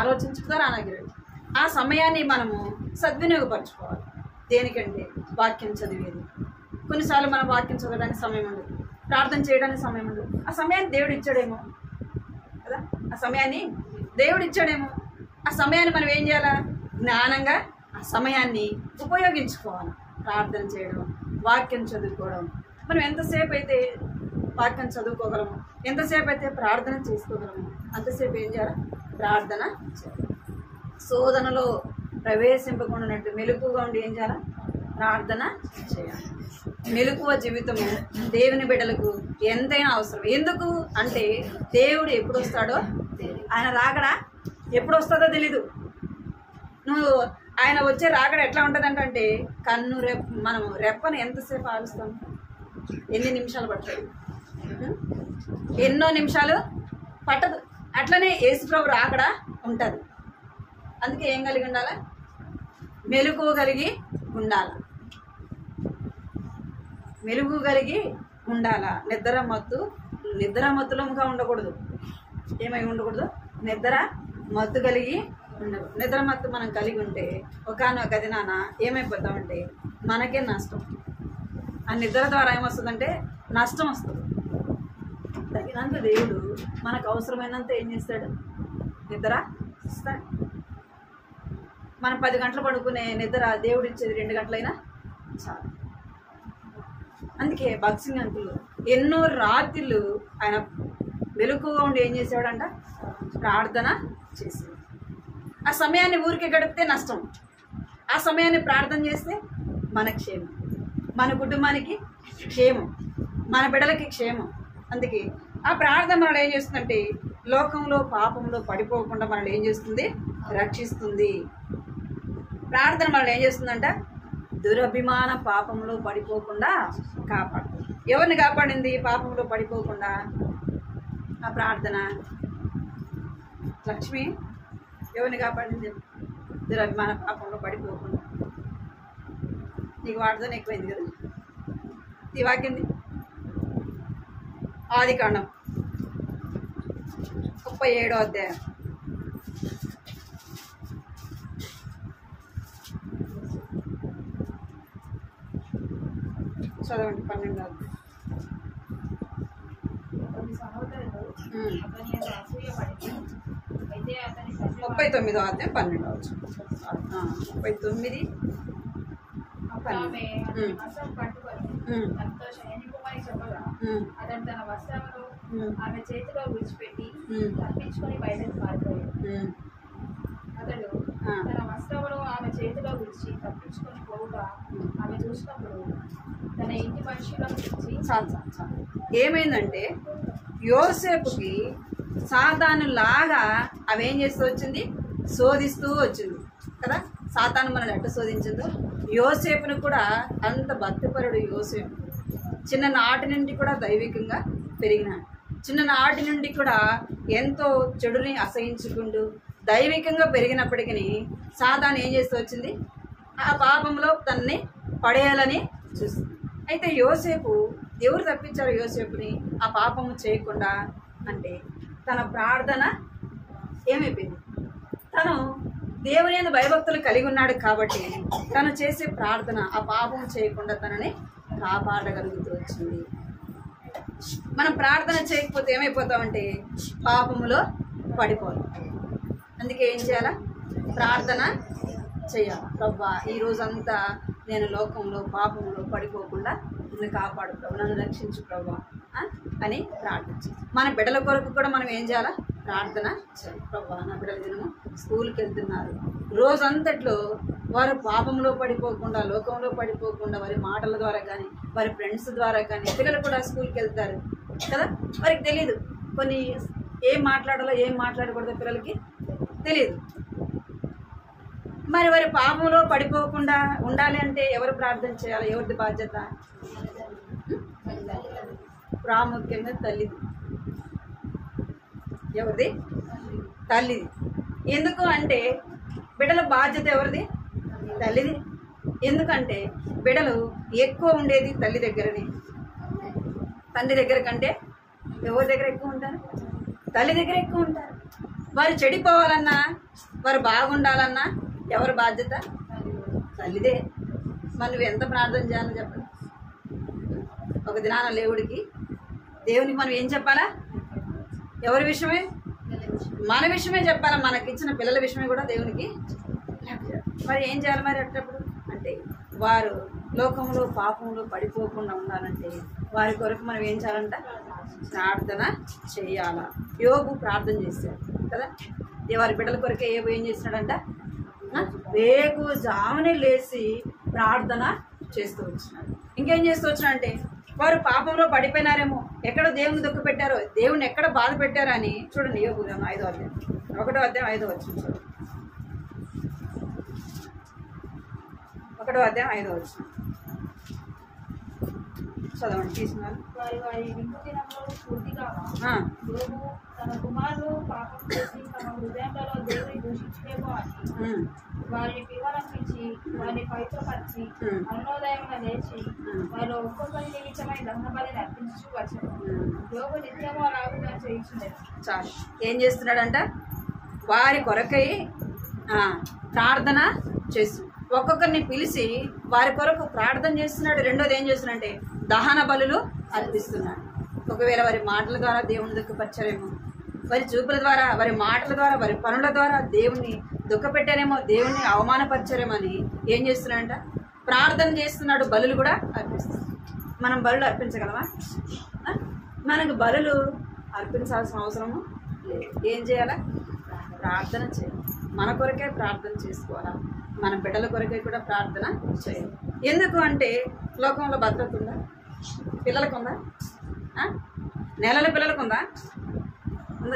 ఆలోచించడం ద్వారా అనారోగ్యం. ఆ సమయాన్ని మనము సద్వినియోగపరచుకోవాలి. దేనికంటే వాక్యం చదివేది. కొన్నిసార్లు మనం వాక్యం చదవడానికి సమయం ఉండదు, ప్రార్థన చేయడానికి సమయం ఉండదు. ఆ సమయాన్ని దేవుడు ఇచ్చాడేమో కదా, ఆ సమయాన్ని దేవుడు ఇచ్చాడేమో. ఆ సమయాన్ని మనం ఏం చేయాలా? జ్ఞానంగా ఆ సమయాన్ని ఉపయోగించుకోవాలి. ప్రార్థన చేయడం, వాక్యం చదువుకోవడం. మనం ఎంతసేపు అయితే వాక్యం చదువుకోగలము, ఎంతసేపు అయితే ప్రార్థన చేసుకోగలము, అంతసేపు ఏం చేయాలి? ప్రార్థన చేయాలి. శోధనలో ప్రవేశింపకుండానట్టు మెలకుగా ఉండి ఏం చేయాలి? ప్రార్థన చేయాలి. మెలకువ జీవితము దేవుని బిడ్డలకు ఎంతైనా అవసరం. ఎందుకు అంటే దేవుడు ఎప్పుడు వస్తాడో, ఆయన రాకడ ఎప్పుడు వస్తుందో తెలీదు. నువ్వు ఆయన వచ్చే రాకడ ఎట్లా ఉంటుందంటే కన్ను మనము రెప్పను ఎంతసేపు ఆలుస్తాం? ఎన్ని నిమిషాలు పడుతుంది? ఎన్నో నిమిషాలు పట్టదు. అట్లనే యేసుప్రభు రాకడ ఉంటుంది. అందుకే ఏం కలిగి ఉండాలి? మెలకువ కలిగి ఉండాలి, మెలుగు కలిగి ఉండాలా. నిద్ర మత్తులంగా ఉండకూడదు. ఏమై ఉండకూడదు? నిద్ర మత్తు కలిగి ఉండదు. నిద్ర మత్తు మనం కలిగి ఉంటే ఒకనొక దినాన ఏమైపోతామంటే మనకే నష్టం. ఆ నిద్ర ద్వారా ఏమొస్తుందంటే నష్టం వస్తుంది. తగినంత దేవుడు మనకు అవసరమైనంత ఏం చేస్తాడు? నిద్ర ఇస్తాడు. మనం 10 గంటలు పడుకునే నిద్ర దేవుడు ఇచ్చేది 2 గంటలైనా చాలు. అందుకే భగత్ సింగ్ అంకులు ఎన్నో రాత్రులు ఆయన మెలకువగా ఉండి ఏం చేసేవాడంట? ప్రార్థన చేసేవాడు. ఆ సమయాన్ని ఊరికే గడిపితే నష్టం, ఆ సమయాన్ని ప్రార్థన చేస్తే మన క్షేమం, మన కుటుంబానికి క్షేమం, మన బిడ్డలకి క్షేమం. అందుకే ఆ ప్రార్థన మనల్ని ఏం చేస్తుందంటే లోకంలో పాపంలో పడిపోకుండా మనల్ని ఏం చేస్తుంది? రక్షిస్తుంది. ప్రార్థన మనల్ని ఏం చేస్తుందంట? దురభిమాన పాపంలో పడిపోకుండా కాపాడుతుంది. ఎవరిని కాపాడింది పాపంలో పడిపోకుండా? ఆ ప్రార్థన. లక్ష్మి ఎవరిని కాపాడింది? దురభిమాన పాపంలో పడిపోకుండా. నీకు వాటితోనే ఎక్కువైంది కదా. ఈ వాక్యంది ఆదికాండం 37వ అధ్యాయం. చదవండి 12వ. కొన్ని సహోదరులు అతని యందు అసూయపడి, అయితే అతని 39వ అధ్యాయం 12వ. 39. ఆమె అతని వస్త్రం పట్టుకొని తనతో శయనింపమని చెప్పగా అతను తన వస్త్రమును ఆమె చేతిలో విడిచిపెట్టి తప్పించుకొని బయటకు పారిపోయాడు. అతడు తన వస్త్రమును ఆమె చేతిలో విడిచి తప్పించుకొని పోవుగా ఆమె చూసినప్పుడు తన ఇంటి మనుషులను పిలిచి ఏమైందంటే యోసేపుకి సాతానులాగా అవి ఏం చేస్తూ వచ్చింది, శోధిస్తూ వచ్చింది కదా. సాతాను మనల్ని ఎట్ట శోధించిందో యోసేపును కూడా అంత భక్తిపరుడు యోసేపు. చిన్ననాటి నుండి కూడా దైవికంగా పెరిగినాడు. చిన్ననాటి నుండి కూడా ఎంతో చెడుని అసహించుకుంటూ దైవికంగా పెరిగినప్పటికీ సాతాను ఏం చేస్తూ వచ్చింది, ఆ పాపంలో తనని పడేయాలని చూస్తుంది. అయితే యోసేపు ఎవరు తప్పించారు యోసేపుని ఆ పాపము చేయకుండా అంటే తన ప్రార్థన ఏమైపోయింది. తను దేవుని యందు భయభక్తులు కలిగి ఉన్నాడు కాబట్టి తను చేసే ప్రార్థన ఆ పాపం చేయకుండా తనని కాపాడగలుగుతూ వచ్చింది. మనం ప్రార్థన చేయకపోతే ఏమైపోతామంటే పాపములో పడిపోతాం. అందుకే ఏం చేయాలా, ప్రార్థన చేయాలి. ప్రభా ఈ రోజంతా నేను లోకంలో పాపంలో పడిపోకుండా నన్ను కాపాడు ప్రభు, నన్ను రక్షించు ప్రభా అని ప్రార్థించాలి. మన బిడ్డల కొరకు కూడా మనం ఏం చేయాలా, ప్రార్థన చేయాలి. ప్రభా నా బిడ్డల దినము స్కూల్కి వెళ్తున్నారు, రోజంతట్లో వారు పాపంలో పడిపోకుండా లోకంలో పడిపోకుండా వారి మాటల ద్వారా కానీ వారి ఫ్రెండ్స్ ద్వారా కానీ పిల్లలు కూడా స్కూల్కి వెళ్తారు కదా. వారికి తెలియదు కొన్ని ఏం మాట్లాడాలో ఏం మాట్లాడకూడదో పిల్లలకి తెలియదు. మరి వారి పాపంలో పడిపోకుండా ఉండాలి అంటే ఎవరు ప్రార్థన చేయాలి, ఎవరిది బాధ్యత? ప్రాముఖ్యంగా తల్లిది. ఎవరిది? తల్లిది. ఎందుకు అంటే బిడ్డల బాధ్యత ఎవరిది? తల్లిది. ఎందుకంటే బిడ్డలు ఎక్కువ ఉండేది తల్లి దగ్గరనే. తండ్రి దగ్గర కంటే ఎవరి దగ్గర ఎక్కువ ఉంటారు? తల్లి దగ్గర ఎక్కువ ఉంటారు. వారు చెడిపోవాలన్నా వారు బాగుండాలన్నా ఎవరి బాధ్యత? తల్లిదే. మరి నువ్వు ఎంత ప్రార్థన చేయాలని చెప్పండి. ఒక దినాన దేవునికి మనం ఏం చెప్పాలా? ఎవరి విషయమే? మన విషయమే చెప్పాలా. మనకిచ్చిన పిల్లల విషయమే కూడా దేవునికి. మరి ఏం చేయాలి మరి అట్టప్పుడు అంటే వారు లోకంలో పాపంలో పడిపోకుండా ఉండాలంటే వారి కొరకు మనం ఏం చేయాలంట? ప్రార్థన చేయాలా. యోబు ప్రార్థన చేశాడు కదా. వారి బిడ్డల కొరకే ఏం చేస్తున్నాడంట? వేకువజామునే లేచి ప్రార్థన చేస్తూ వచ్చినాడు. ఇంకేం చేస్తూ వచ్చినాడంటే వారు పాపంలో పడిపోయినారేమో, ఎక్కడో దేవుని దుఃఖ పెట్టారో, దేవుని ఎక్కడ బాధ పెట్టారో అని చూడండి. యోబు 5వ అధ్యాయం 1వ అధ్యాయం 5వ వచనం చూడండి. 1వ అధ్యాయం 5వ వచనం చదవండి తీసుకున్నారు. వారి విందు దినంలో పూర్తిగా యోబు తన కుమారులు పాపం చేసి తమ హృదయంలో దేవుని దూషించలేమో అని వారిని పిలవనంపించి వారిని పవిత్రపరిచి అరుణోదయమున లేచి వారు ఒక్కొక్కరి నిమిత్తమై దహన బలిని అర్పించు వచ్చారు. యోబు నిత్యము అలాగుగా చేయించుండేది. చాలు. ఏం చేస్తున్నాడంట? వారి కొరకై ప్రార్థన చేస్తున్నాడు. ఒక్కొక్కరిని పిలిచి వారి కొరకు ప్రార్థన చేస్తున్నాడు. రెండోది ఏం చేస్తున్నాడంటే దహన బలులు అర్పిస్తున్నాడు. ఒకవేళ వారి మాటల ద్వారా దేవుని దుఃఖపరిచారేమో, వారి చూపుల ద్వారా వారి మాటల ద్వారా వారి పనుల ద్వారా దేవుని దుఃఖపెట్టారేమో, దేవుని అవమానపరిచారేమో అని ఏం చేస్తున్నాడంట? ప్రార్థన చేస్తున్నాడు. బలులు కూడా అర్పిస్తున్నాడు. మనం బలులు అర్పించగలమా? మనకు బలులు అర్పించాల్సిన అవసరము లేదు. ఏం చేయాలా? ప్రార్థన చేయాలి. మన కొరకే ప్రార్థన చేసుకోవాలా. మన బిడ్డల కొరకే కూడా ప్రార్థన చేయాలి. ఎందుకు అంటే లోకంలో భద్రత ఉందా? పిల్లలకు ఉందా? నెలల పిల్లలకు ఉందా?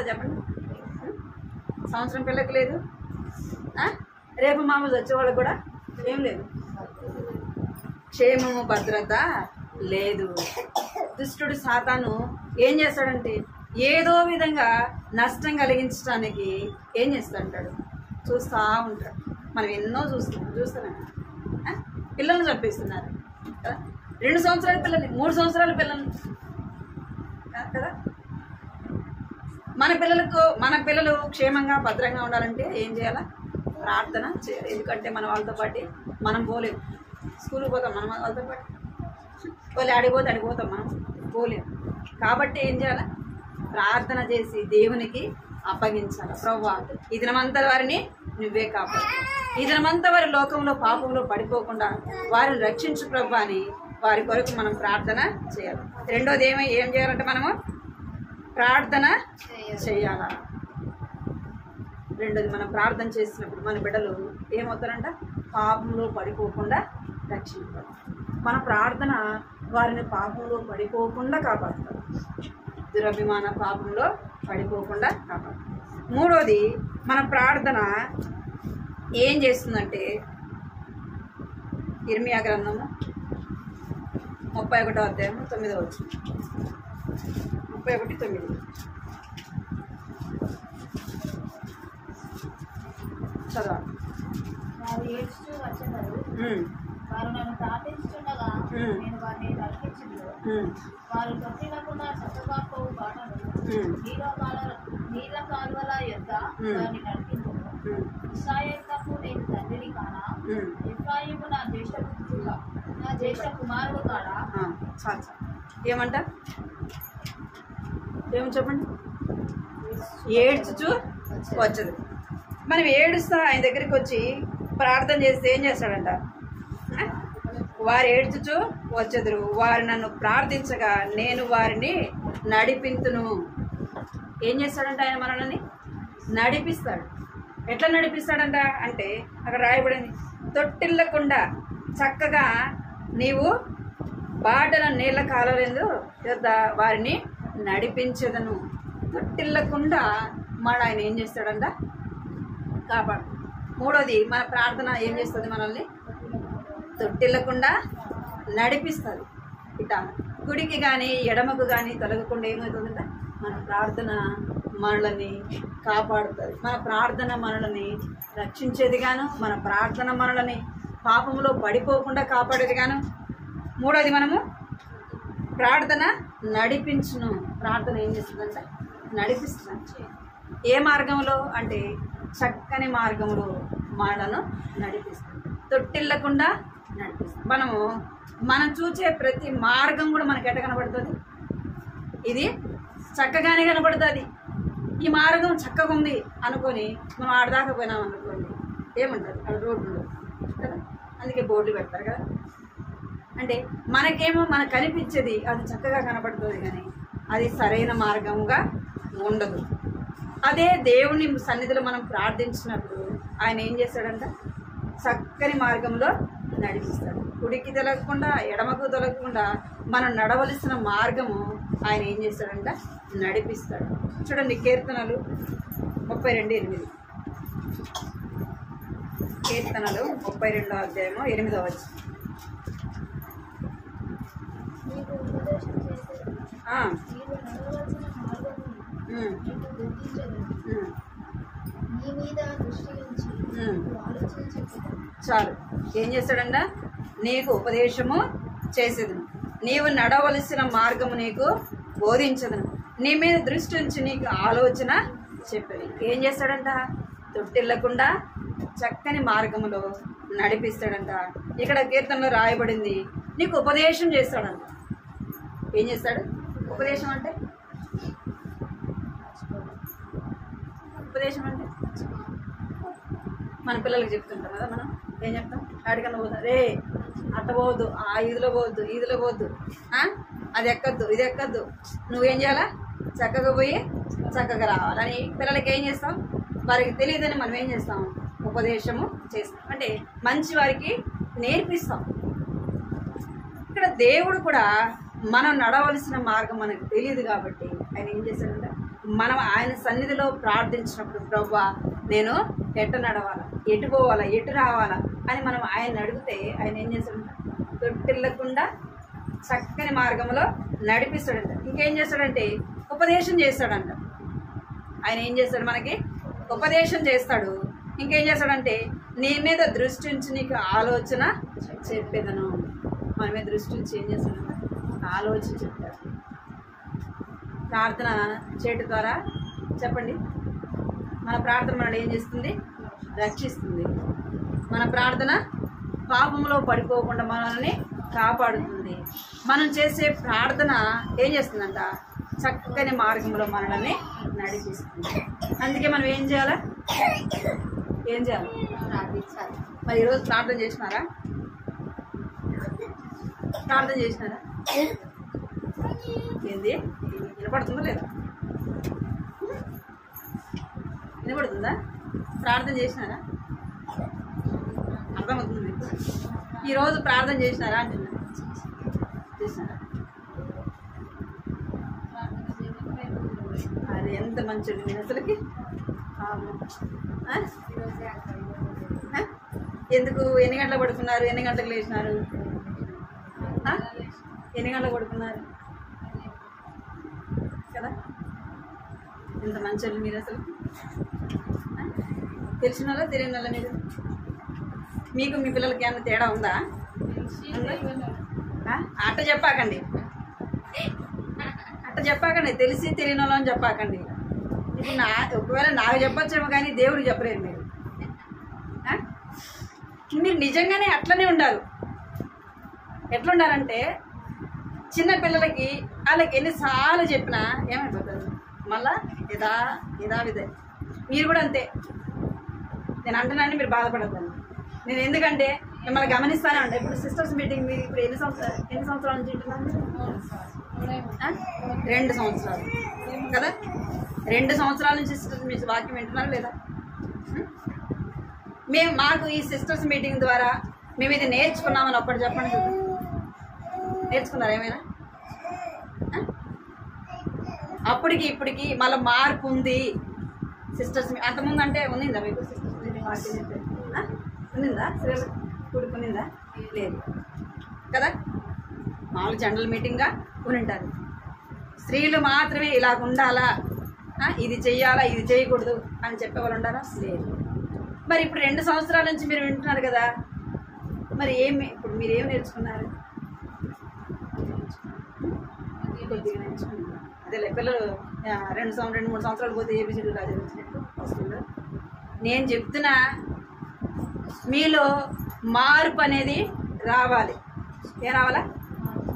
చెప్పండి. సంవత్సరం పిల్లకి లేదు. రేపు మామూలు వచ్చేవాళ్ళకి కూడా ఏం లేదు. క్షేమము భద్రత లేదు. దుష్టుడు సాతాను ఏం చేస్తాడంటే ఏదో విధంగా నష్టం కలిగించడానికి ఏం చేస్తాడంటాడు? చూస్తూ ఉంటాడు. మనం ఎన్నో చూస్తున్నాం. పిల్లల్ని చంపేస్తున్నారు కదా, 2 సంవత్సరాల పిల్లల్ని, 3 సంవత్సరాల పిల్లల్ని కదా. మన పిల్లలు క్షేమంగా భద్రంగా ఉండాలంటే ఏం చేయాలా? ప్రార్థన చేయాలి. ఎందుకంటే మన వాళ్ళతో పాటు మనం పోలేము. స్కూల్కి పోతాం మనం వాళ్ళతో పాటు, వాళ్ళు అడిగిపోతాం మనం పోలేము. కాబట్టి ఏం చేయాలి? ప్రార్థన చేసి దేవునికి అప్పగించాలి. ప్రభువా, ఈ దినమంతా వారిని నువ్వే కాపాడు, ఈ దినమంతా వారి లోకంలో పాపంలో పడిపోకుండా వారిని రక్షించు ప్రభువా అని వారి కొరకు మనం ప్రార్థన చేయాలి. రెండోది ఏం చేయాలంటే మనము ప్రార్థన చేయాలా. రెండోది మనం ప్రార్థన చేసినప్పుడు మన బిడ్డలు ఏమవుతారంట? పాపంలో పడిపోకుండా రక్షించాలి. మన ప్రార్థన వారిని పాపంలో పడిపోకుండా కాపాడుతారు, దురభిమాన పాపంలో పడిపోకుండా కాపాడుతారు. మూడోది మన ప్రార్థన ఏం చేస్తుందంటే ఇర్మియా గ్రంథము 31వ అధ్యాయము 9వ వచనం, 31:9 చదవాలి. వారు ఏడ్చుచూ వచ్చెదరు, వారు నన్ను ప్రార్థించుచుండగా నేను వారిని రక్షించుదును. వారు తొట్టిల్లకుండా చక్కగా పోవు బాటను నీళ్ళ కాలువల యొద్ద వారిని నడిపించుదును. ఇశ్రాయేలుకు నేను తండ్రిని కానా? ఎఫ్రాయిము నా జ్యేష్ఠ కుమారుడు కాడా? ఏమంట? ఏమని చెప్పండి? ఏడ్చుచూ వచ్చదు. మనం ఏడుస్తా ఆయన దగ్గరికి వచ్చి ప్రార్థన చేస్తే ఏం చేస్తాడంట? వారు ఏడ్చుచూ వచ్చెదరు, వారు నన్ను ప్రార్థించగా నేను వారిని నడిపింతును. ఏం చేస్తాడంట? ఆయన మనల్ని నడిపిస్తాడు. ఎట్లా నడిపిస్తాడంట అంటే అక్కడ రాయబడింది, తొట్టిల్లకుండా చక్కగా నీవు బాటల నీళ్ళ కాలలేదు యొద్ద వారిని నడిపించదను. తొట్టిల్లకుండా మన ఆయన ఏం చేస్తాడంట? కాపాడు. మూడోది మన ప్రార్థన ఏం చేస్తుంది? మనల్ని తొట్టిల్లకుండా నడిపిస్తుంది. ఇట కుడికి కానీ ఎడమకు కానీ తొలగకుండా ఏమవుతుందంట? మన ప్రార్థన మనల్ని కాపాడుతుంది. మన ప్రార్థన మనల్ని రక్షించేది గాను, మన ప్రార్థన మనల్ని పాపంలో పడిపోకుండా కాపాడేది గాను. మూడోది మనము ప్రార్థన నడిపించును. ప్రార్థన ఏం చేస్తుందంటే నడిపిస్తుంది. ఏ మార్గంలో అంటే చక్కని మార్గంలో మనలను నడిపిస్తుంది, తొట్టిల్లకుండా నడిపిస్తుంది. మనం చూసే ప్రతి మార్గం కూడా మనకి ఎట్ట కనబడుతుంది? ఇది చక్కగానే కనబడుతుంది. ఈ మార్గం చక్కగా ఉంది అనుకొని మనం ఆడదాకా పోయినాం అనుకోండి, ఏముంటుంది? అక్కడ రోడ్లు కదా, అందుకే బోర్డులు పెడతారు కదా. అంటే మనకేమో మనకు కనిపించేది అది చక్కగా కనబడుతుంది, కానీ అది సరైన మార్గంగా ఉండదు. అదే దేవుని సన్నిధిలో మనం ప్రార్థించినప్పుడు ఆయన ఏం చేస్తాడంట? చక్కని మార్గంలో నడిపిస్తాడు. కుడికి తొలగకుండా ఎడమకు తొలగకుండా మనం నడవలసిన మార్గము ఆయన ఏం చేస్తాడంట? నడిపిస్తాడు. చూడండి, కీర్తనలు 32:8. కీర్తనలు 32వ అధ్యాయము 8వ వచనం. చాలు. ఏం చేస్తాడంట? నీకు ఉపదేశము చేసేదను, నీవు నడవలసిన మార్గము నీకు బోధించదను, నీ మీద దృష్టి ఉంచి నీకు ఆలోచన చెప్పేది. ఏం చేస్తాడంట? తొట్టిల్లకుండా చక్కని మార్గములో నడిపిస్తాడంట. ఇక్కడ కీర్తనలో రాయబడింది, నీకు ఉపదేశం చేస్తాడంట. ఏం చేస్తాడు? ఉపదేశం అంటే మన పిల్లలకి చెప్తుంటాం కదా. మనం ఏం చెప్తాం? ఆడికన్నా పోతాం, రే అట్ట పోవద్దు, ఆ ఇదిలో పోవద్దు, ఇదిలో పోవద్దు, అది ఎక్కద్దు, ఇది ఎక్కద్దు, నువ్వేం చేయాలా? చక్కగా పోయి చక్కగా రావాలని పిల్లలకి ఏం చేస్తాం? వారికి తెలియదని మనం ఏం చేస్తాం? ఉపదేశము చేస్తాం. అంటే మంచి వారికి నేర్పిస్తాం. ఇక్కడ దేవుడు కూడా మనం నడవలసిన మార్గం మనకు తెలియదు కాబట్టి ఆయన ఏం చేశాడంటే, మనం ఆయన సన్నిధిలో ప్రార్థించినప్పుడు ప్రభువా నేను ఎటు నడవాలా, ఎటు పోవాలా, ఎటు రావాలా అని మనం ఆయన అడిగితే ఆయన ఏం చేస్తాడంట? తొట్టిల్లకుండా చక్కని మార్గంలో నడిపిస్తాడంట. ఇంకేం చేస్తాడంటే ఉపదేశం చేస్తాడంట. ఆయన ఏం చేస్తాడు? మనకి ఉపదేశం చేస్తాడు. ఇంకేం చేస్తాడంటే నీ మీద దృష్టి ఉంచి నీకు ఆలోచన చెప్పేదను. మన మీద దృష్టి ఉంచి ఏం చేస్తాను? ఆలోచన చెప్తారు. ప్రార్థన చేయటం ద్వారా చెప్పండి, మన ప్రార్థన మనల్ని ఏం చేస్తుంది? రక్షిస్తుంది. మన ప్రార్థన పాపంలో పడిపోకుండా మనల్ని కాపాడుతుంది. మనం చేసే ప్రార్థన ఏం చేస్తుందంట? చక్కని మార్గంలో మనల్ని నడిపిస్తుంది. అందుకే మనం ఏం చేయాలి? ప్రార్థించాలి. మరి ఈరోజు ప్రార్థన చేసినారా? ఏంది వినపడుతుందా లేదా? వినపడుతుందా? ప్రార్థన చేసినారా? అర్థమవుతుంది మీకు? ఈరోజు ప్రార్థన చేసినారా అంటున్నా? చేసినారా? అది ఎంత మంచిది నేను అసలుకి. ఎందుకు? ఎన్ని గంటలకు పడుకున్నారు? ఎన్ని గంటలకు లేచినారు? ఎన్ని గంటలకు పడుకున్నారు కదా? ఎంత మంచి మీరు అసలు. తెలిసిన వాళ్ళ తెలియని వాళ్ళ మీరు? మీకు మీ పిల్లలకి ఏమన్నా తేడా ఉందా? అట్ట చెప్పాకండి, తెలిసి తెలియని వాళ్ళని చెప్పాకండి. ఇప్పుడు ఒకవేళ నాకు చెప్పొచ్చేమో కానీ దేవుడికి చెప్పలేరు మీరు. మీరు నిజంగానే అట్లనే ఉండాలి. ఎట్లుండాలంటే చిన్న పిల్లలకి వాళ్ళకి ఎన్నిసార్లు చెప్పినా ఏమైపోతుంది? మళ్ళా ఇదే మీరు కూడా అంతే. నేను అంటున్నాను, మీరు బాధపడద్దండి. నేను ఎందుకంటే మిమ్మల్ని గమనిస్తానే ఉంటాను. ఇప్పుడు సిస్టర్స్ మీటింగ్ మీరు ఇప్పుడు ఎన్ని సంవత్సరాల నుంచి వింటున్నాను? 2 సంవత్సరాలు కదా? 2 సంవత్సరాల నుంచి సిస్టర్స్ మీ వాక్యం వింటున్నారు లేదా? మాకు ఈ సిస్టర్స్ మీటింగ్ ద్వారా మేము ఇది నేర్చుకున్నామని ఒక్కటి చెప్పండి. నేర్చుకున్నారు ఏమైనా? అప్పటికి ఇప్పటికి మళ్ళీ మార్పు ఉంది. సిస్టర్స్ అంతకుముందు అంటే ఉండిందా మీకు? సిస్టర్స్ మీటింగ్ ఉండిందా? కూడుకునిందా? లేదు కదా? మామూలు జనరల్ మీటింగ్గా ఉంటారు. స్త్రీలు మాత్రమే ఇలాగ ఉండాలా, ఇది చెయ్యాలా, ఇది చేయకూడదు అని చెప్పేవాళ్ళు ఉండాలా? లేదు. మరి ఇప్పుడు 2 సంవత్సరాల నుంచి మీరు వింటున్నారు కదా, మరి ఇప్పుడు మీరు ఏం నేర్చుకున్నారు? కొద్దిగా నేర్చుకున్నారు. అదేలే, పిల్లలు 2-3 సంవత్సరాలు పోతే ఏబిసిడీ రాజు వచ్చినట్టు వస్తుందో. నేను చెప్తున్నా, మీలో మార్పు అనేది రావాలి. ఏం రావాలా?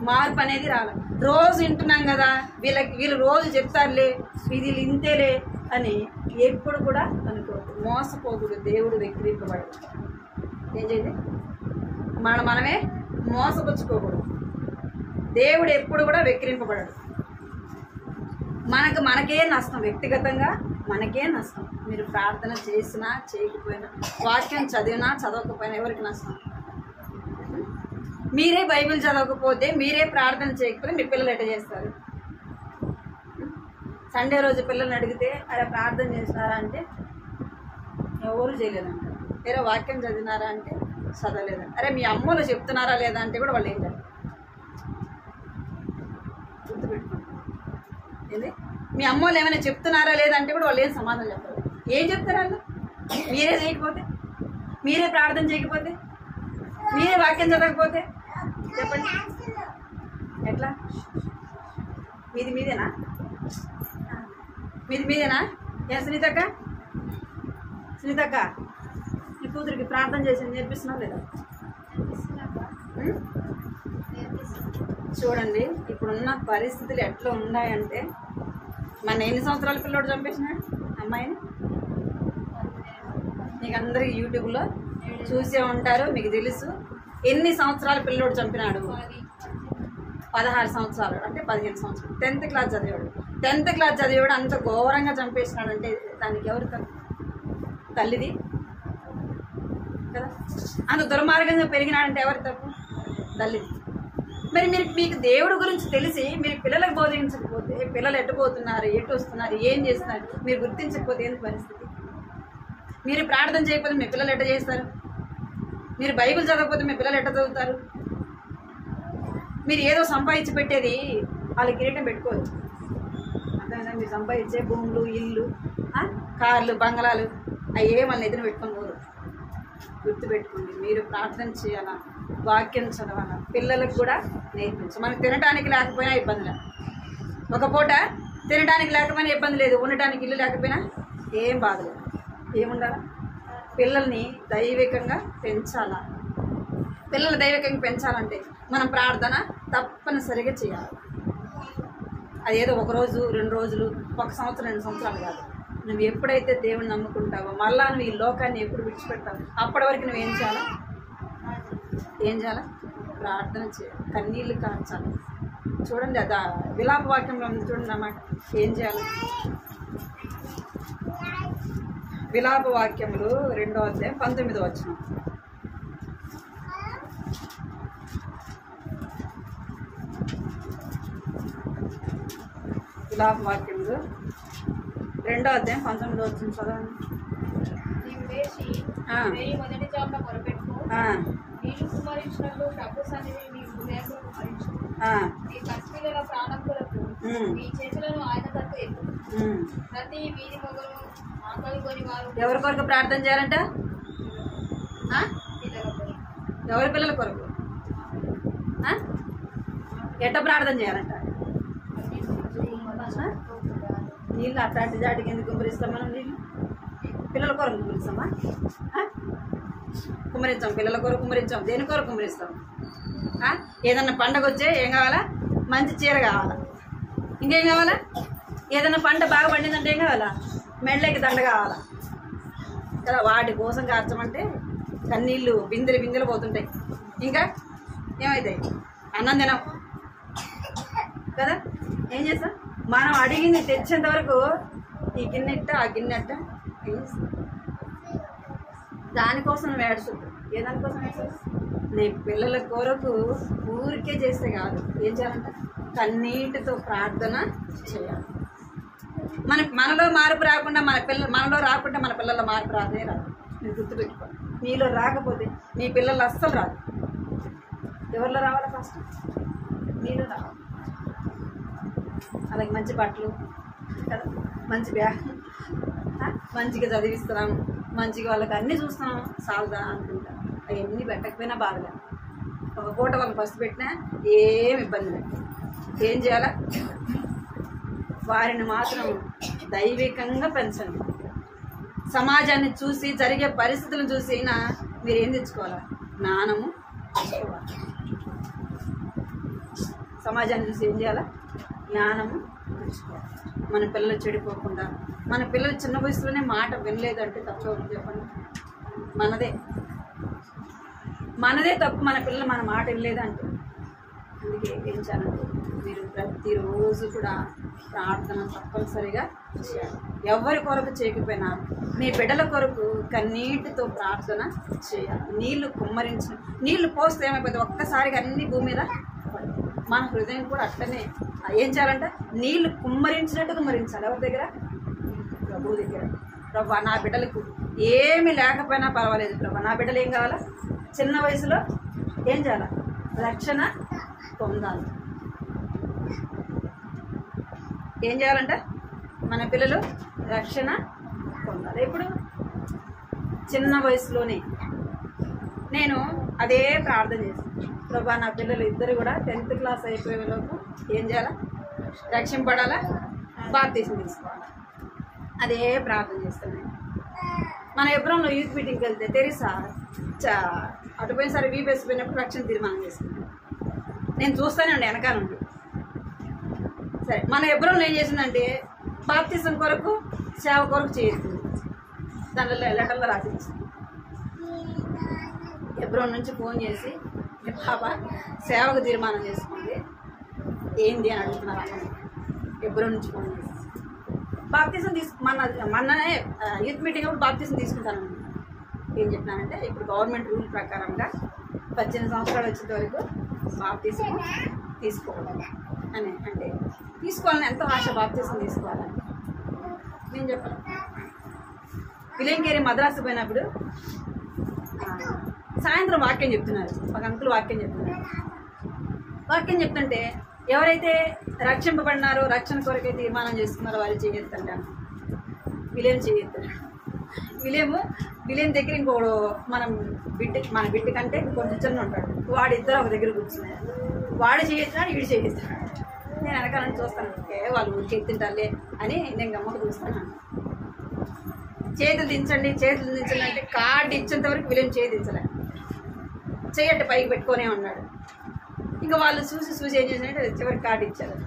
మార్పు అనేది రావాలి. రోజు వింటున్నాం కదా, వీళ్ళు రోజు చెప్తారులే, వీళ్ళు ఇంతేలే అని ఎప్పుడు కూడా అనుకోవద్దు. మోసపోకూడదు. దేవుడు వెక్కిరింపబడదు. ఏం చేయాలి? మనమే మోసపుచ్చుకోకూడదు. దేవుడు ఎప్పుడు కూడా వెక్కిరింపబడడు. మనకే నష్టం, వ్యక్తిగతంగా మనకే నష్టం. మీరు ప్రార్థన చేసినా చేయకపోయినా, వాక్యం చదివినా చదవకపోయినా ఎవరికి నష్టం? మీరే బైబిల్ చదవకపోతే, మీరే ప్రార్థన చేయకపోతే మీ పిల్లలు ఎట్లా చేస్తారు? సండే రోజు పిల్లల్ని అడిగితే అరే ప్రార్థన చేసినారా అంటే ఎవరు చేయలేదంటారు. వేరే వాక్యం చదివినారా అంటే చదవలేదంట. అరే మీ అమ్మలు చెప్తున్నారా లేదా అంటే కూడా వాళ్ళు ఏం చెప్తారు? గుర్తుపెట్టుకోండి. ఏంది? మీ అమ్మలు ఏమైనా చెప్తున్నారా లేదా అంటే కూడా వాళ్ళు ఏం సమాధానం చెప్పారు? ఏం చెప్తారు వాళ్ళు? మీరే చేయకపోతే, మీరే ప్రార్థన చేయకపోతే, మీరే వాక్యం చదవకపోతే చెప్పండి ఎట్లా? మీదేనా? మీదేనా? ఏ సునీతక్క నీ కూతురికి ప్రార్థన చేసి నేర్పిస్తున్నావు లేదా? చూడండి, ఇప్పుడున్న పరిస్థితులు ఎట్లా ఉన్నాయంటే, మన ఎన్ని సంవత్సరాల పిల్లోడు చంపేసినాడు అమ్మాయిని? మీకు అందరికి యూట్యూబ్లో చూసే ఉంటారు, మీకు తెలుసు. ఎన్ని సంవత్సరాల పిల్లోడు చంపినాడు? 16 సంవత్సరాలు అంటే 15 సంవత్సరాలు. 10th క్లాస్ చదివాడు అంత ఘోరంగా చంపేసినాడంటే దానికి ఎవరు తప్పు? తల్లిది కదా. అంత దుర్మార్గంగా పెరిగినాడంటే ఎవరు తప్పు? తల్లిది. మరి మీకు దేవుడి గురించి తెలిసి మీరు పిల్లలకు బోధించకపోతే, పిల్లలు ఎట్టుపోతున్నారు, ఎటు వస్తున్నారు, ఏం చేస్తున్నారు మీరు గుర్తించకపోతే ఏంటి పరిస్థితి? మీరు ప్రార్థన చేయకపోతే మీ పిల్లలు ఎట్ట చేస్తారు? మీరు బైబిల్ చదవకపోతే మీ పిల్లలు ఎట్ట చదువుతారు? మీరు ఏదో సంపాదించి పెట్టేది వాళ్ళకి కిరీటం పెట్టుకోవచ్చు. అర్థమైందా? మీరు సంపాదించే భూములు, ఇల్లు, కార్లు, బంగళాలు అవి మళ్ళీ ఎదురు పెట్టుకొని పోదు. గుర్తుపెట్టుకోండి. మీరు ప్రార్థన చేయాలా, వాక్యం చదవాలా, పిల్లలకు కూడా నేర్పించాలి. మనకు తినడానికి లేకపోయినా ఇబ్బంది లేదు, ఒక పూట తినడానికి లేకపోయినా ఇబ్బంది లేదు, ఉండటానికి ఇల్లు లేకపోయినా ఏం బాధ లేదు. ఏముండాలా? పిల్లల్ని దైవికంగా పెంచాలా. పిల్లలు దైవికంగా పెంచాలంటే మనం ప్రార్థన తప్పనిసరిగా చేయాలి. అదేదో ఒకరోజు 2 రోజులు, 1 సంవత్సరం 2 సంవత్సరాలు కాదు. నువ్వు ఎప్పుడైతే దేవుని నమ్ముకుంటావో, మళ్ళా నువ్వు ఈ లోకాన్ని ఎప్పుడు విడిచిపెడతావు, అప్పటి వరకు నువ్వేం చేయాలా? ప్రార్థన చేయాలి, కన్నీళ్ళు కార్చాలి. చూడండి, అది విలాప వాక్యంలో ఉంది చూడండి అన్నమాట. ఏం చేయాలి? విలాప వాక్యములు 2వ అధ్యాయం 19వ వచనం. విలాప వాక్యములు 2వ అధ్యాయం 19వ వచనం చదవండి. నీవు లేచి మొదటి జామున మొరపెట్టుకో, నీళ్లు కుమ్మరించినట్లు ప్రభు సన్నిధిని నీ హృదయంలో కుమ్మరించు. నీ పసిపిల్లల ప్రాణం కొరకు నీ చేతులను ఆయన తట్టు ఎత్తు. ప్రతి వీధి మొగలు ఆకలి కొని వారు ఎవరి కొరకు ప్రార్థన చేయాలంట? పిల్లల కొరకు. ఎవరి పిల్లల కొరకు? ఎట్ట ప్రార్థన చేయాలంట? నీళ్ళు అట్లాంటి జాటికి ఎందుకు కుమ్మరిస్తాం మనం? నీళ్ళు పిల్లల కొరకు కుమ్మరిస్తామా? కుమ్మరించాం, పిల్లల కొరకు కుమ్మరించాం. దేని కొరకు కుమ్మరిస్తాం? ఏదన్నా పండగ వచ్చే ఏం కావాలా? మంచి చీర కావాలా? ఇంకేం కావాలా? ఏదైనా పంట బాగా పండిందంటే ఏం కావాలా? మెళ్ళకి దండ కావాలా కదా. వాటి కోసం కార్చమంటే కన్నీళ్ళు బిందెలు పోతుంటాయి. ఇంకా ఏమవుతాయి? అన్నం తినం కదా. ఏం చేస్తాం? మనం అడిగింది తెచ్చేంత వరకు ఈ గిన్నెట్ట ఆ గిన్నెట్ట దానికోసం నువ్వు ఏడుస్తుంది. ఏ దానికోసం ఏడుస్తుంది? నీ పిల్లల కొరకు ఊరికే చేస్తే కాదు, ఏం చేయాలంట? కన్నీటితో ప్రార్థన చేయాలి. మనలో మార్పు రాకుండా మనలో రాకుండా మన పిల్లల మార్పు రాదే రాదు. నేను గుర్తుపెట్టుకోండి. నీలో రాకపోతే నీ పిల్లలు అస్సలు రాదు. ఎవరిలో రావాలా? ఫస్ట్ నీలో రావాలి. అలాగే మంచి బట్టలు కదా, మంచి బ్యాగ్, మంచిగా చదివిస్తున్నాము, మంచిగా వాళ్ళకి అన్నీ చూస్తున్నాము, సాగుదా అనుకుంటా. అవన్నీ పెట్టకపోయినా బాధగా, ఒక పూట వాళ్ళని ఫస్ట్ పెట్టినా ఏం ఇబ్బంది లేదు. ఏం చేయాలా? వారిని మాత్రం దైవికంగా పెంచండి. సమాజాన్ని చూసి, జరిగే పరిస్థితులను చూసి అయినా మీరు ఏం తెచ్చుకోవాలా? జ్ఞానము తెచ్చుకోవాలి. సమాజాన్ని చూసి ఏం చేయాలా? జ్ఞానము తెచ్చుకోవాలి. మన పిల్లలు చెడిపోకుండా, మన పిల్లలు చిన్న వయసులోనే మాట వినలేదంటే తప్పు చెప్పండి. మనదే తప్పు. మన పిల్లలు మన మాట వినలేదంటే అందుకే ఏం చేయాలంటే మీరు ప్రతిరోజు కూడా ప్రార్థన తప్పనిసరిగా చేయాలి. ఎవరి కొరకు చేయకపోయినా మీ బిడ్డల కొరకు కన్నీటితో ప్రార్థన చేయాలి. నీళ్లు కుమ్మరించిన నీళ్లు పోస్తే ఏమైపోతుంది? ఒక్కసారిగా అన్ని భూమి మీద పడుతుంది. మన హృదయం కూడా అట్లనే ఏం చేయాలంటే నీళ్లు కుమ్మరించినట్టు కుమ్మరించాలి. ఎవరి దగ్గర? ప్రభు దగ్గర. ప్రభు, నా బిడ్డలకు ఏమి లేకపోయినా పర్వాలేదు ప్రభు, నా బిడ్డలు ఏం కావాలా? చిన్న వయసులో ఏం చేయాలి? రక్షణ పొందాలి. ఏం చేయాలంటే మన పిల్లలు రక్షణ పొందాలి. ఎప్పుడు? చిన్న వయసులోనే. నేను అదే ప్రార్థన చేస్తాను. ప్రభా, నా పిల్లలు ఇద్దరు కూడా 10th క్లాస్ అయిపోయేలోపు ఏం చేయాలా? రక్షింపడాలా, బాప్తిసం తీసుకోవాలా. అదే ప్రార్థన చేస్తాను నేను. మన ఎబ్రోన్లో యూత్ మీటింగ్కి వెళ్తే తెరీసా అటు పోయినసారి వీపేసి పోయినప్పుడు రక్షణ తీర్మానం చేసుకున్నాను. నేను చూస్తూనే ఉండే వెనకాల నుండి. సరే, మన ఎబ్రోన్లో ఏం చేసిందంటే బాప్తిసం కొరకు, సేవ కొరకు చేస్తుంది. దానిలో లెటర్లో రాసింది. ఎబ్రోన్ నుంచి ఫోన్ చేసి పాప సేవకు తీర్మానం చేసుకోండి ఏంది అని అడుగుతున్నారు. ఎబ్రోన్ నుంచి ఫోన్ చేసి బాప్తిసం మొన్ననే యూత్ మీటింగ్ అప్పుడు బాప్తిసం తీసుకుంటాను. ఏం చెప్పినానంటే ఇప్పుడు గవర్నమెంట్ రూల్ ప్రకారంగా 18 సంవత్సరాలు వచ్చేంత వరకు బాప్తిసం తీసుకోవాలి అని, అంటే తీసుకోవాలని ఎంతో ఆశ, బాప్తిసం తీసుకోవాలని నేను చెప్పాను. విలేంకేరి మద్రాసు పోయినప్పుడు సాయంత్రం వాక్యం చెప్తున్నారు. ఒక అంకులు వాక్యం చెప్తున్నారు. వాక్యం చెప్తుంటే ఎవరైతే రక్షింపబడినారో, రక్షణ కొరకే తీర్మానం చేసుకున్నారో వారు చేయొద్దంటాను. వీళ్ళేం చేయొద్దు. విలియం దగ్గర ఇంకోడు మన బిడ్డ కంటే కొంచెం చిన్న ఉంటాడు. వాడిద్దరు ఒక దగ్గర కూర్చున్నాడు. వాడు చేయిస్తున్నాడు, వీడు చేయిస్తున్నాడు. నేను వెనకాలని చూస్తాను, వాళ్ళు ఊరికి ఎత్తింటారులే అని నేను గమ్మకు చూస్తాను. చేతులు దించండి అంటే కార్డు ఇచ్చేంత వరకు విలియం చేయించలే, చేయట్టు పైకి పెట్టుకునే ఉన్నాడు. ఇంకా వాళ్ళు చూసి ఏం చేసినట్టు చివరికి కార్డు ఇచ్చారు.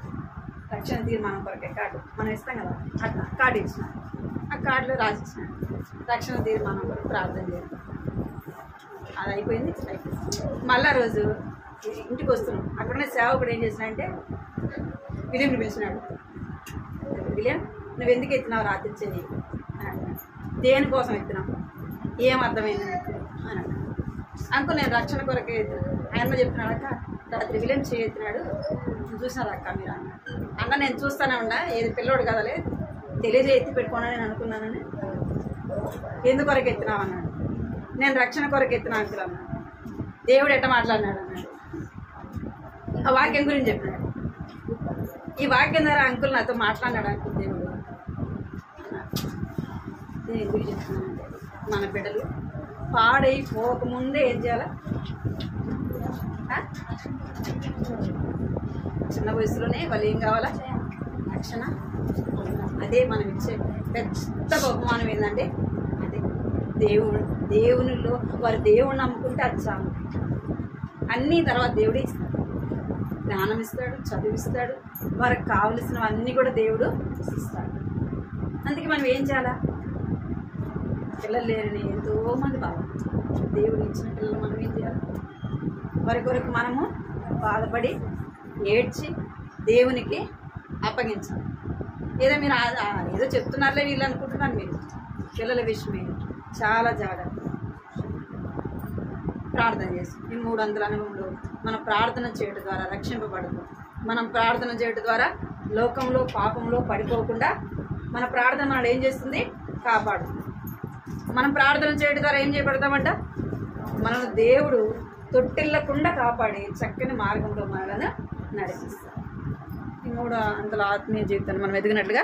రక్షణ తీర్మానం కొరకే కార్డు మనం ఇస్తాం కదా, అట్లా కార్డు ఇచ్చినాడు. ఆ కార్డులో రాసిచ్చినాడు రక్షణ తీర్మానం కొరకు ప్రార్థన చేయాలి. అది అయిపోయింది. మళ్ళా రోజు ఇంటికి వస్తున్నాం. అక్కడనే సేవకుడు ఏం చేసినాడంటే విలియంని పిలిచినాడు. విలియం, నువ్వు ఎందుకు ఎత్తినావు రాత్రి చెయ్యి? దేనికోసం ఎత్తినావు? ఏం అర్థమైంది నీకు అని అన్నాడు. అంకుల్, నేను రక్షణ కొరకే ఎత్తినాను. ఆయన చెప్తున్నాడు, అక్క రాత్రి విలియం చేయి ఎత్తినాడు, చూసినారు అక్క మీరు అన్నాడు. అన్న నేను చూస్తానే ఉన్నా, ఏది పిల్లోడు కదలే తెలియజే ఎత్తి పెట్టుకోనని నేను అనుకున్నానని. ఎందుకొరకు ఎత్తినావు అన్నాడు. నేను రక్షణ కొరకు ఎత్తినా అంకుల్ అన్నాడు. దేవుడు ఎట్ట మాట్లాడినాడు అన్నాడు. ఆ వాక్యం గురించి చెప్పినాడు. ఈ వాక్యం ద్వారా అంకుల్ నాతో మాట్లాడినాడు అంకుల్ దేవుడు. నేను ఎందుకు చెప్తున్నానంటే మన బిడ్డలు పాడైపోకముందే ఏం చేయాలా? చిన్న వయసులోనే వాళ్ళు ఏం కావాలా? రక్షణ. అదే మనం ఇచ్చే పెద్ద బహుమానం ఏంటంటే అదే దేవునిలో వారు దేవుని నమ్ముకుంటే అది చాలు. అన్నీ తర్వాత దేవుడే ఇస్తాడు. జ్ఞానం ఇస్తాడు, చదివిస్తాడు, వారికి కావలసినవన్నీ కూడా దేవుడు ఇస్తాడు. అందుకే మనం ఏం చేయాలా? పిల్లలు లేరని ఎంతోమంది దేవుడు ఇచ్చిన పిల్లలు మనం ఏం చేయాలి? వారి కొరకు మనము బాధపడి ఏడ్చి దేవునికి అప్పగించాలి. ఏదో మీరు ఏదో చెప్తున్నారులే వీళ్ళు అనుకుంటున్నాను. మీరు పిల్లల విషయమే చాలా జాగ్రత్త ప్రార్థన చేస్తాం. ఈ 300 అనుభవంలో మనం ప్రార్థన చేయడం ద్వారా రక్షింపబడతాం. మనం ప్రార్థన చేయడం ద్వారా లోకంలో పాపంలో పడిపోకుండా మన ప్రార్థన మనల్ని ఏం చేస్తుంది? కాపాడుతుంది. మనం ప్రార్థన చేయడం ద్వారా ఏం చేయబడతామంట? మనల్ని దేవుడు తొట్టిల్లకుండా కాపాడి చక్కని మార్గంలో మనల్ని నడిపిస్తాడు. ఈ 3 అంతల ఆత్మీయ జీవితాన్ని మనం ఎదిగినట్లుగా